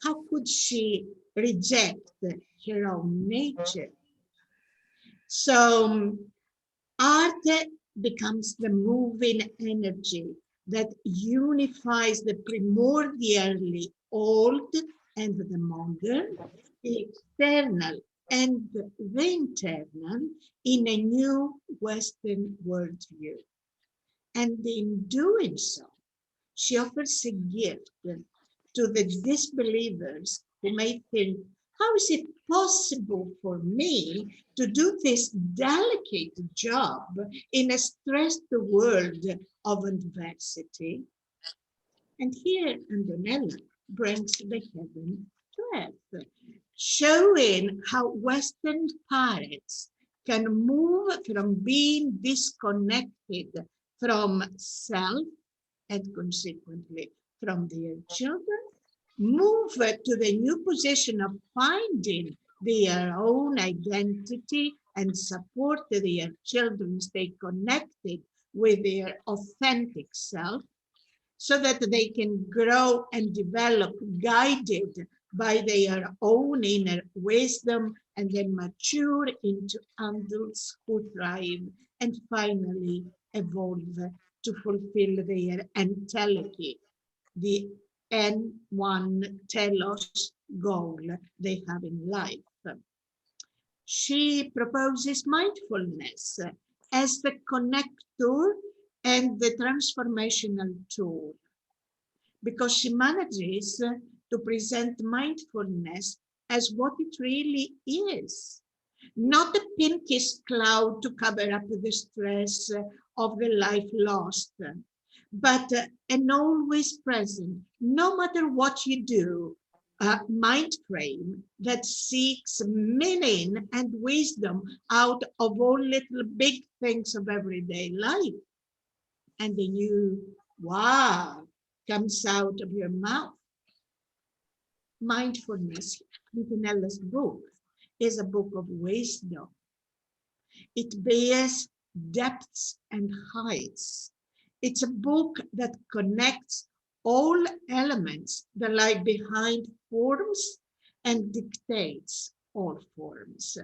S5: How could she reject her own nature? So art becomes the moving energy that unifies the primordially old and the modern, the external and the internal in a new Western worldview. And in doing so, she offers a gift to the disbelievers who may think, how is it possible for me to do this delicate job in a stressed world of adversity? And here Antonella brings the heaven to earth, showing how Western parents can move from being disconnected from self and consequently from their children, move to the new position of finding their own identity and support their children stay connected with their authentic self, so that they can grow and develop guided by their own inner wisdom and then mature into adults who thrive and finally evolve to fulfill their entelechy, the N1 telos goal they have in life. She proposes mindfulness as the connector and the transformational tool, because she manages to present mindfulness as what it really is. Not a pinkish cloud to cover up the stress of the life lost, but an always present, no matter what you do, mind frame that seeks meaning and wisdom out of all little big things of everyday life. And the new wow comes out of your mouth. Mindfulness, Antonella's book, is a book of wisdom. It bears depths and heights. It's a book that connects all elements that lie behind forms and dictates all forms.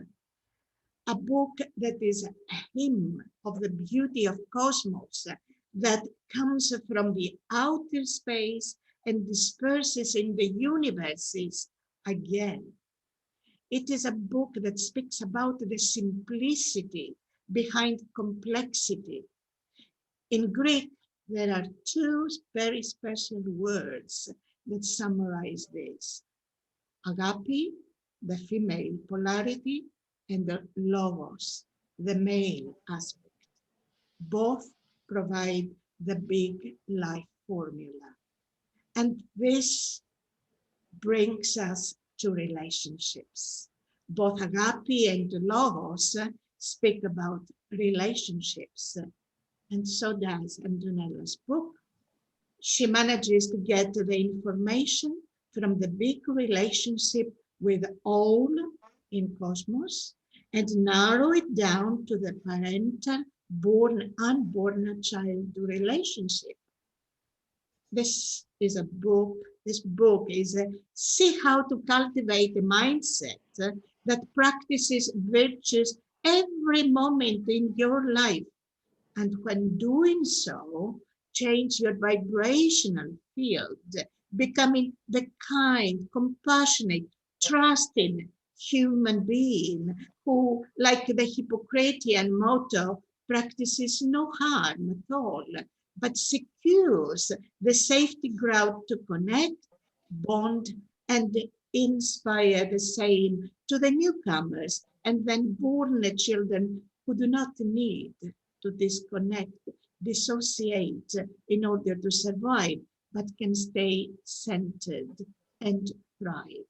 S5: A book that is a hymn of the beauty of cosmos that comes from the outer space and disperses in the universes again. It is a book that speaks about the simplicity behind complexity. In Greek, there are two very special words that summarize this. Agapi, the female polarity, and the logos, the male aspect. Both provide the big life formula. And this brings us to relationships. Both agape and logos speak about relationships, and so does Antonella's book. She manages to get the information from the big relationship with all in cosmos and narrow it down to the parental born-unborn child relationship. This book is see how to cultivate a mindset that practices virtues every moment in your life. And when doing so, change your vibrational field, becoming the kind, compassionate, trusting human being who, like the Hippocratean motto, practices no harm at all, but secures the safety ground to connect, bond, and inspire the same to the newcomers and then born children who do not need to disconnect, dissociate in order to survive, but can stay centered and thrive.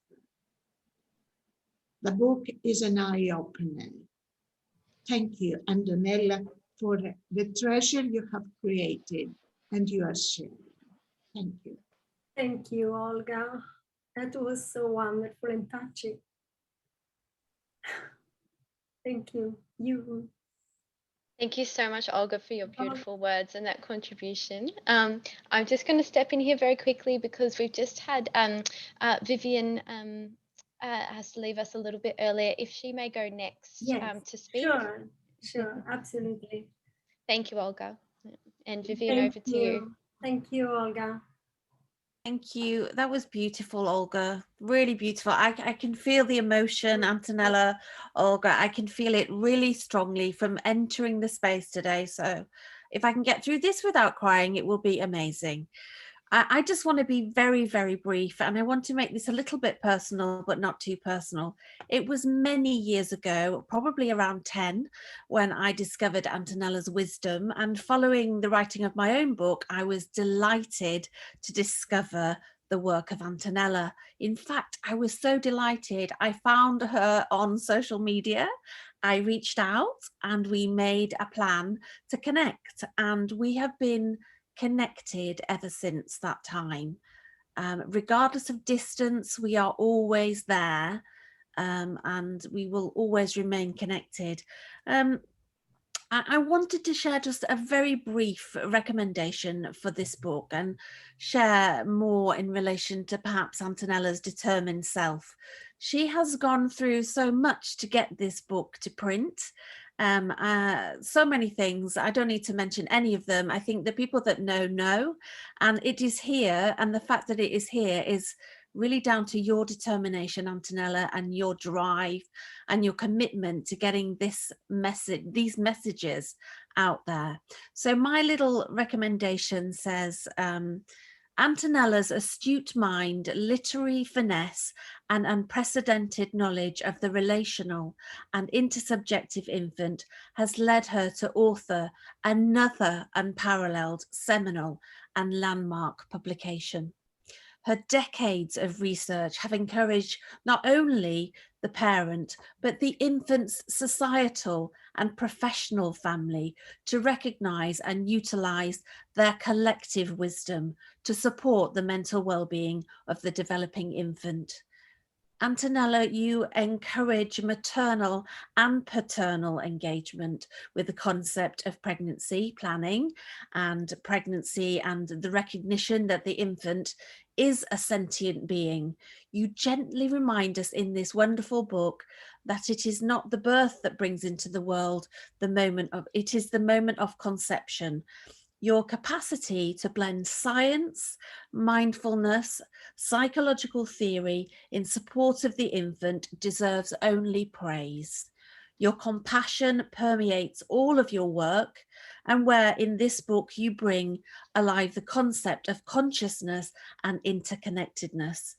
S5: The book is an eye-opener. Thank you, Antonella, for the treasure you have created and you are sharing. Thank you.
S3: Thank you, Olga. That was so wonderful and touching. Thank you. You.
S1: Thank you so much, Olga, for your beautiful words and that contribution. I'm just going to step in here very quickly because we've just had Vivian has to leave us a little bit earlier. If she may go next
S3: Yes,
S1: to speak.
S3: Sure, absolutely.
S1: Thank you, Olga. And Vivian, over to you.
S3: Thank you, Olga.
S7: Thank you. That was beautiful, Olga. Really beautiful. I can feel the emotion, Antonella, Olga. I can feel it really strongly from entering the space today. So if I can get through this without crying, it will be amazing. I just want to be very, very brief, and I want to make this a little bit personal, but not too personal. It was many years ago, probably around 10, when I discovered Antonella's wisdom, and following the writing of my own book, I was delighted to discover the work of Antonella. In fact, I was so delighted. I found her on social media. I reached out and we made a plan to connect, and we have been connected ever since that time. Regardless of distance, we are always there, and we will always remain connected. I wanted to share just a very brief recommendation for this book and share more in relation to perhaps Antonella's determined self. She has gone through so much to get this book to print. So many things. I don't need to mention any of them. I think the people that know, and it is here, and the fact that it is here is really down to your determination, Antonella, and your drive and your commitment to getting these messages out there. So my little recommendation says, Antonella's astute mind, literary finesse, and unprecedented knowledge of the relational and intersubjective infant has led her to author another unparalleled, seminal, and landmark publication. Her decades of research have encouraged not only the parent, but the infant's societal and professional family to recognise and utilise their collective wisdom to support the mental well-being of the developing infant. Antonella, you encourage maternal and paternal engagement with the concept of pregnancy planning and pregnancy and the recognition that the infant is a sentient being. You gently remind us in this wonderful book that it is not the birth that brings into the world it is the moment of conception. Your capacity to blend science, mindfulness, psychological theory in support of the infant deserves only praise. Your compassion permeates all of your work, and where in this book you bring alive the concept of consciousness and interconnectedness.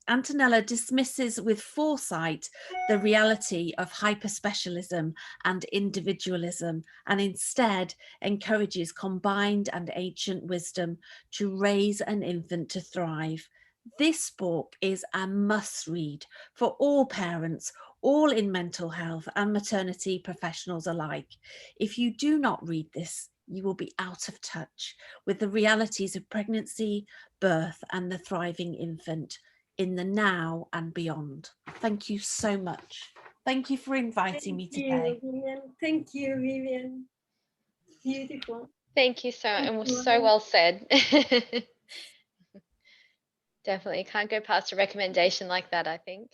S7: Antonella dismisses with foresight the reality of hyperspecialism and individualism, and instead encourages combined and ancient wisdom to raise an infant to thrive. This book is a must read for all parents, all in mental health and maternity professionals alike. If you do not read this, you will be out of touch with the realities of pregnancy, birth, and the thriving infant in the now and beyond. Thank you so much. Thank you for inviting me today.
S3: Thank you, Vivian. Beautiful.
S1: Thank you so much, and was so well said. Definitely can't go past a recommendation like that, I think.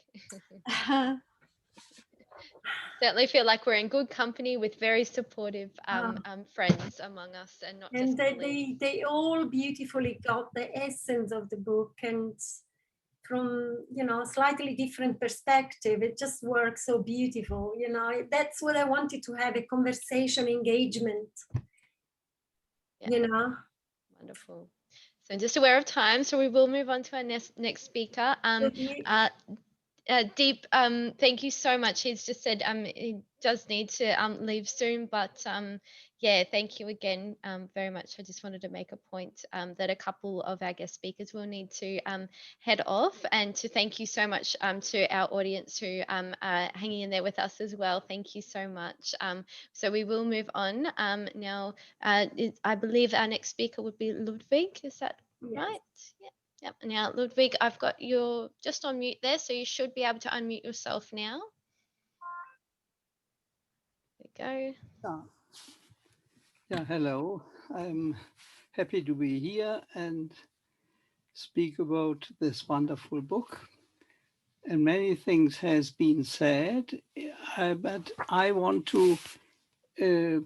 S1: Certainly feel like we're in good company with very supportive friends among us, and not just colleagues.
S3: They all beautifully got the essence of the book, and from slightly different perspective, it just works so beautiful. That's what I wanted to have, a conversation engagement.
S1: Yeah. Wonderful. So just aware of time, so we will move on to our next speaker. Deep, thank you so much. He's just said he does need to leave soon, but yeah, thank you again very much. I just wanted to make a point that a couple of our guest speakers will need to head off, and to thank you so much to our audience who are hanging in there with us as well. Thank you so much. So we will move on now. I believe our next speaker would be Ludwig. Is that right? Yeah. Yep. Now, Ludwig, I've got you just on mute there, so you should be able to unmute yourself now. There you go.
S8: Yeah, hello. I'm happy to be here and speak about this wonderful book. And many things has been said, but I want to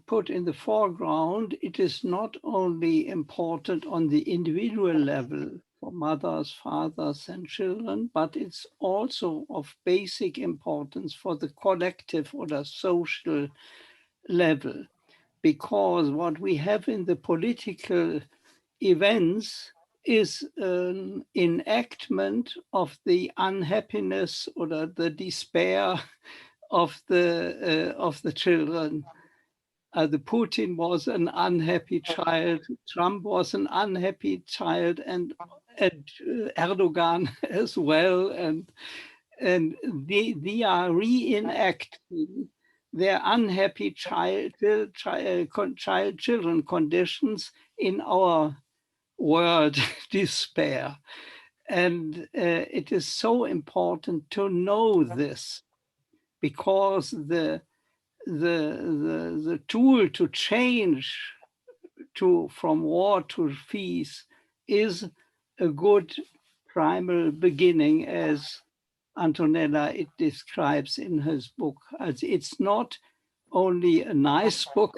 S8: put in the foreground, it is not only important on the individual level for mothers, fathers, and children, but it's also of basic importance for the collective or the social level. Because what we have in the political events is an enactment of the unhappiness or the despair of the children. The Putin was an unhappy child, Trump was an unhappy child, and Erdogan as well, and they are reenacting their unhappy children conditions in our world despair. And it is so important to know this, because the tool to change from war to peace is a good primal beginning, as Antonella it describes in his book. It's not only a nice book,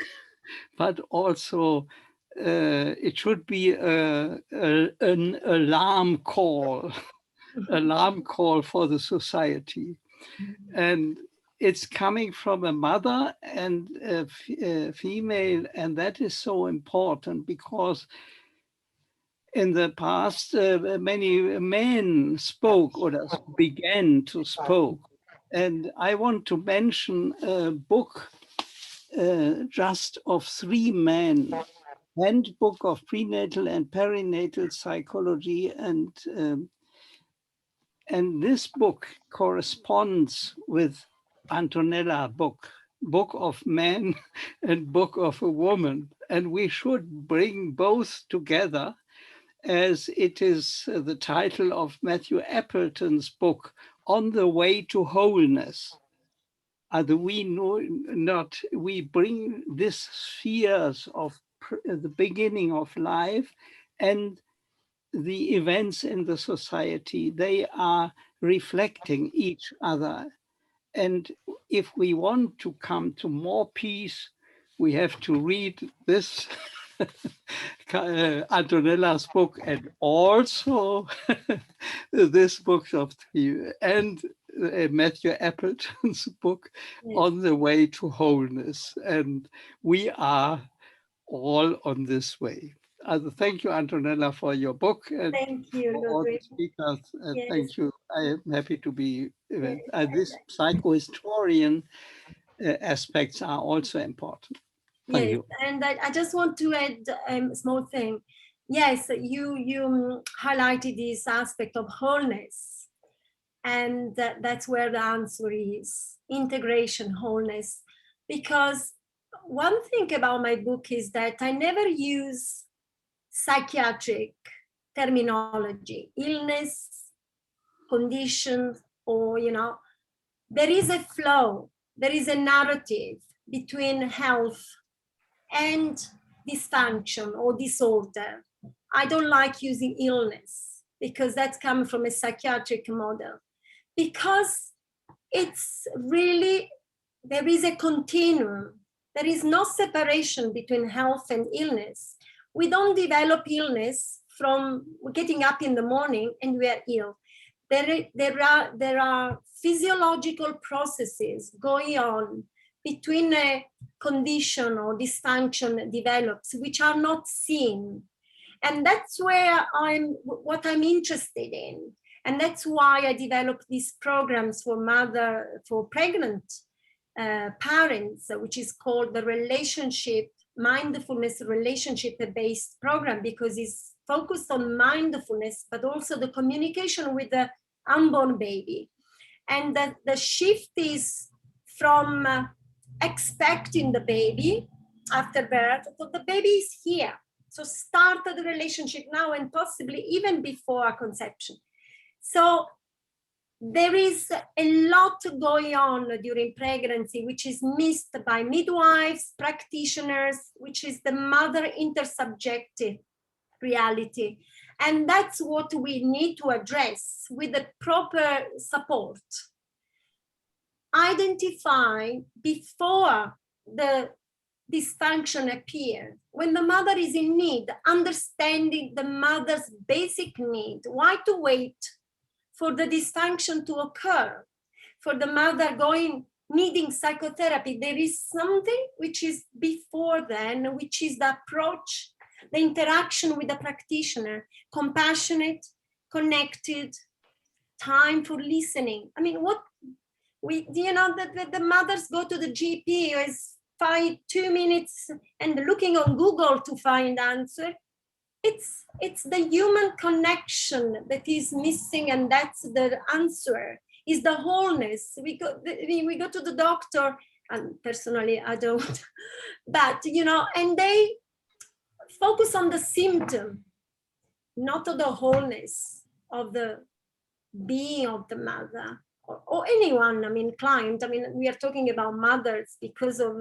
S8: but also it should be an alarm call, alarm call for the society. And it's coming from a mother and a female, and that is so important, because in the past, many men spoke or began to speak. And I want to mention a book just of 3 men, Handbook of Prenatal and Perinatal Psychology. And this book corresponds with Antonella book of man and book of a woman. And we should bring both together, as it is the title of Matthew Appleton's book, On the Way to Wholeness. We bring these spheres of the beginning of life and the events in the society. They are reflecting each other. And if we want to come to more peace, we have to read this Antonella's book, and also this book of and Matthew Appleton's book,
S3: Yes.
S8: On the Way to Wholeness. And we are all on this way. Thank you, Antonella, for your book, and
S3: Thank you,
S8: for all the
S3: Ludwig.
S8: speakers.
S3: Yes.
S8: Thank you. I am happy to be
S3: Yes.
S8: this psychohistorian aspects are also important. Thank
S3: Yes,
S8: you.
S3: and I just want to add a small thing. Yes, you highlighted this aspect of wholeness, and that's where the answer is: integration, wholeness. Because one thing about my book is that I never use psychiatric terminology, illness, condition, or there is a flow, there is a narrative between health and dysfunction or disorder. I don't like using illness, because that's coming from a psychiatric model, because it's really, there is a continuum. There is no separation between health and illness. We don't develop illness from getting up in the morning and we are ill. There are physiological processes going on between a condition or dysfunction develops, which are not seen. And that's where what I'm interested in. And that's why I developed these programs for pregnant parents, which is called the mindfulness relationship-based program, because it's focused on mindfulness, but also the communication with the unborn baby. And the shift is from expecting the baby after birth, so the baby is here. So start the relationship now and possibly even before conception. So there is a lot going on during pregnancy, which is missed by midwives, practitioners, which is the mother intersubjective reality. And that's what we need to address with the proper support. Identify before the dysfunction appears. When the mother is in need, understanding the mother's basic need. Why to wait for the dysfunction to occur? For the mother needing psychotherapy, there is something which is before then, which is the approach, the interaction with the practitioner, compassionate, connected, time for listening. I mean, the mothers go to the GP is 2 minutes and looking on Google to find answer. It's the human connection that is missing, and that's the answer, is the wholeness. We go to the doctor, and personally I don't, but and they focus on the symptom, not on the wholeness of the being of the mother or anyone. I mean, client. I mean, we are talking about mothers because of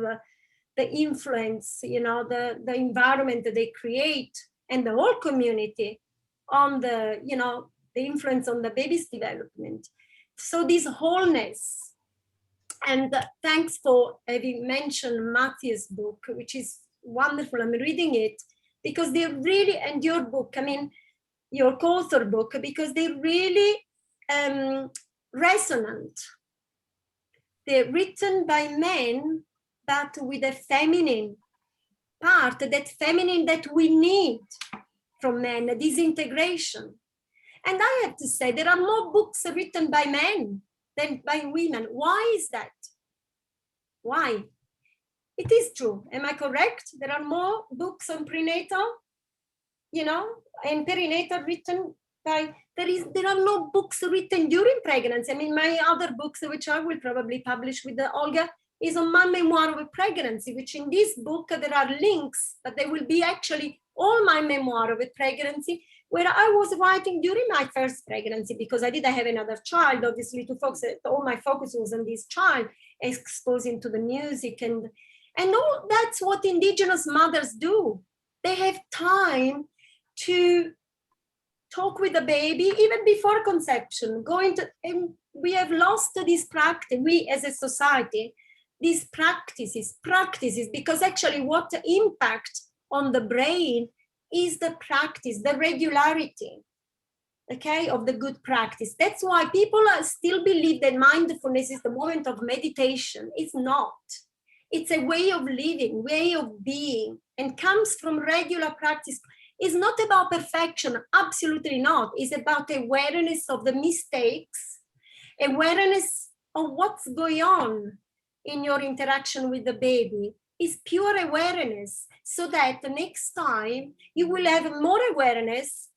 S3: the influence, the environment that they create, and the whole community on the influence on the baby's development. So this wholeness, and thanks for having mentioned Matthew's book, which is wonderful. I'm reading it because they're really, and your book, I mean, your co-author book, because they're really resonant. They're written by men, but with a feminine part, that feminine that we need from men, this integration. And I have to say, there are more books written by men than by women. Why is that? Why? It is true. Am I correct? There are more books on prenatal, and perinatal written by, there are no books written during pregnancy. I mean, my other books, which I will probably publish with Olga, is on my memoir of pregnancy, which in this book, there are links, but they will be actually all my memoir of pregnancy, where I was writing during my first pregnancy, because I didn't have another child, obviously, to focus. All my focus was on this child, exposing to the music, and all. That's what indigenous mothers do. They have time to talk with the baby even before conception, and we have lost this practice, we as a society, these practices, because actually what impact on the brain is the practice, the regularity, okay, of the good practice. That's why people still believe that mindfulness is the moment of meditation. It's not. It's a way of living, way of being, and comes from regular practice. It's not about perfection, absolutely not. It's about awareness of the mistakes, awareness of what's going on in your interaction with the baby. Is pure awareness, so that the next time you will have more awareness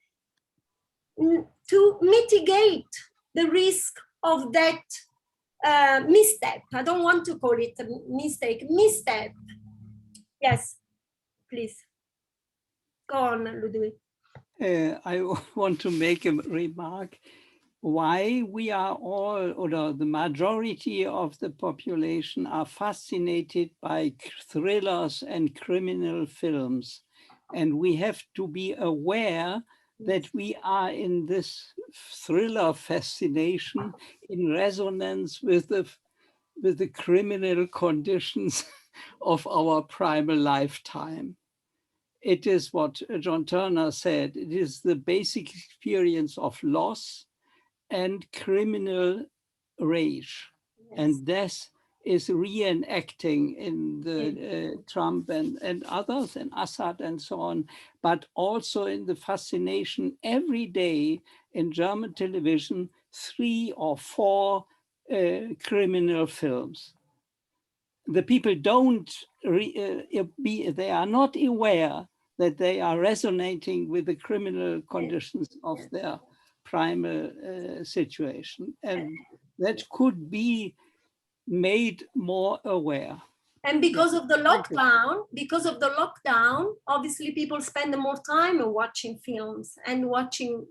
S3: to mitigate the risk of that misstep. I don't want to call it a mistake, misstep. Yes, please. Go on, Ludwig.
S8: I want to make a remark. Why we are all, or the majority of the population, are fascinated by thrillers and criminal films. And we have to be aware that we are in this thriller fascination in resonance with the criminal conditions of our primal lifetime. It is what John Turner said, it is the basic experience of loss and criminal rage. Yes. And death is reenacting in the Trump and others, and Assad and so on, but also in the fascination every day in German television, 3 or 4 criminal films. The people they are not aware that they are resonating with the criminal conditions of their primal situation, and that could be made more aware.
S3: And because of the lockdown, obviously people spend more time watching films and watching,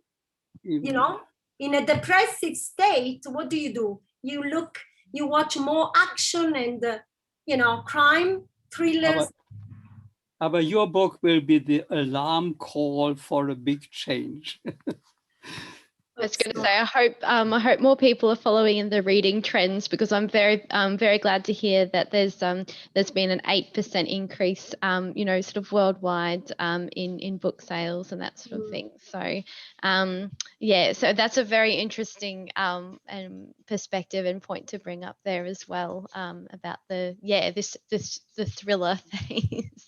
S3: you know, in a depressive state. What do? You watch more action and, you know, crime thrillers.
S8: But your book will be the alarm call for a big change.
S1: I was going to say, I hope more people are following in the reading trends, because I'm very glad to hear that there's been an 8% increase, you know, sort of worldwide, in book sales and that sort of thing. So, yeah, so that's a very interesting perspective and point to bring up there as well, about the thriller phase.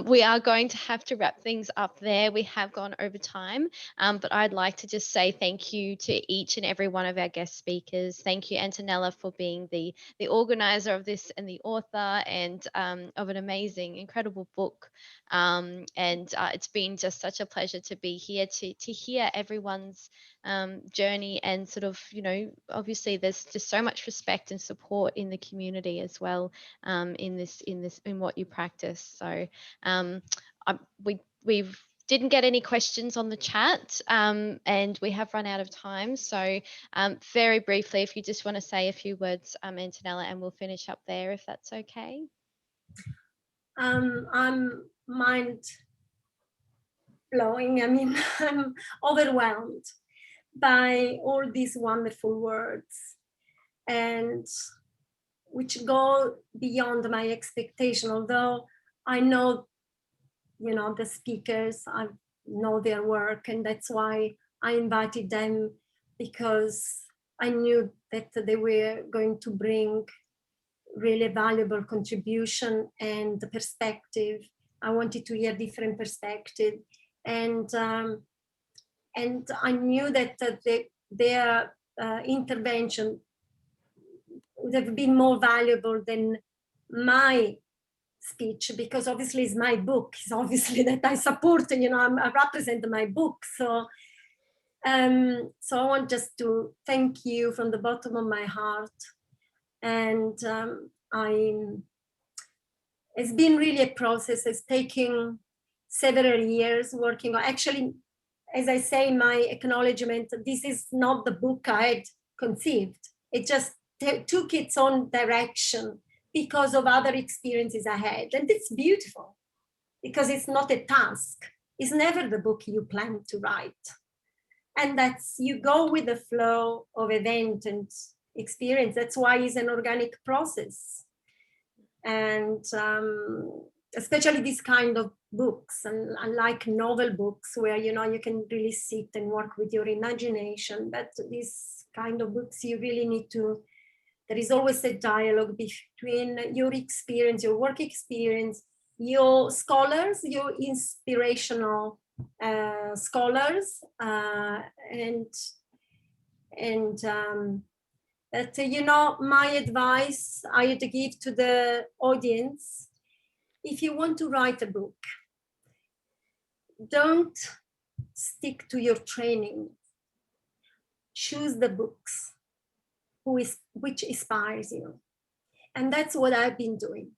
S1: We are going to have to wrap things up there. We have gone over time, but I'd like to just say thank you to each and every one of our guest speakers. Thank you, Antonella, for being the organizer of this and the author, and of an amazing, incredible book. And it's been just such a pleasure to be here to hear everyone's journey, and sort of, you know, obviously there's just so much respect and support in the community as well, in what you practice. So we didn't get any questions on the chat, and we have run out of time. So very briefly, if you just want to say a few words, Antonella, and we'll finish up there, if that's okay.
S3: I'm mind blowing. I mean, I'm overwhelmed by all these wonderful words, and which go beyond my expectation. Although I know, you know, the speakers, I know their work, and that's why I invited them, because I knew that they were going to bring really valuable contribution and the perspective. I wanted to hear different perspective, and I knew that their intervention would have been more valuable than my speech, because obviously it's my book. It's obviously that I support, you know, I represent my book. So so I want just to thank you from the bottom of my heart. And it's been really a process. It's taking several years working on. Actually, as I say in my acknowledgement, this is not the book I had conceived. It just took its own direction because of other experiences I had. And it's beautiful, because it's not a task. It's never the book you plan to write. And that's, you go with the flow of event and experience. That's why it's an organic process. And especially this kind of books, and unlike novel books where, you know, you can really sit and work with your imagination, but this kind of books, you really need to, there is always a dialogue between your experience, your work experience, your scholars, your inspirational scholars, and that, you know, my advice I would give to the audience: if you want to write a book, don't stick to your training. Choose the books which inspires you. And that's what I've been doing.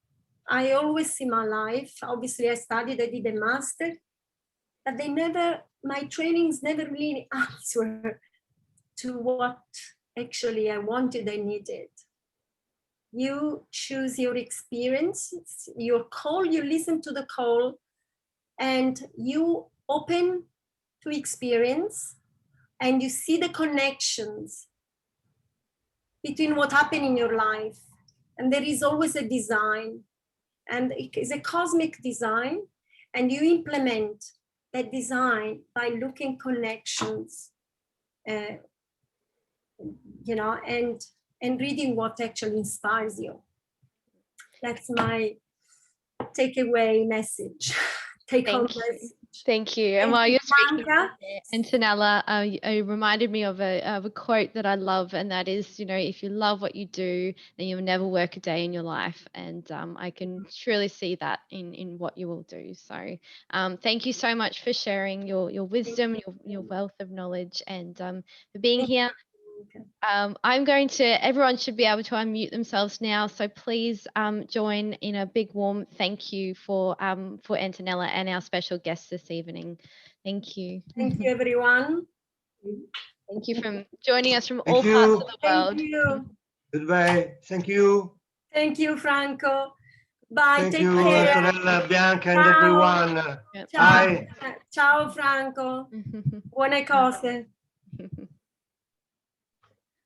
S3: I always see my life, obviously I studied, I did a master, but my trainings never really answer to what actually I wanted, I needed. You choose your experience, your call, you listen to the call, and you open to experience, and you see the connections between what happened in your life. And there is always a design, and it is a cosmic design, and you implement that design by looking connections, you know, and reading what actually inspires you. That's my takeaway message. Take home message.
S1: Thank you. And while you're speaking, Antonella, you reminded me of a quote that I love, and that is, you know, if you love what you do, then you'll never work a day in your life. And I can truly see that in what you will do. So thank you so much for sharing your wisdom, your wealth of knowledge, and for being here. Everyone should be able to unmute themselves now. So please join in a big warm thank you for Antonella and our special guest this evening. Thank you.
S3: Thank you, everyone.
S1: Thank you for joining us from
S6: Thank
S1: all
S6: you.
S1: parts of the world.
S3: Thank you.
S6: Goodbye. Thank you.
S3: Thank you, Franco. Bye.
S6: Thank
S3: Take
S6: you,
S3: care.
S6: Antonella, Bianca, and
S3: Ciao.
S6: everyone.
S1: Yep.
S3: Ciao.
S6: Bye.
S3: Ciao, Franco. Buone cose.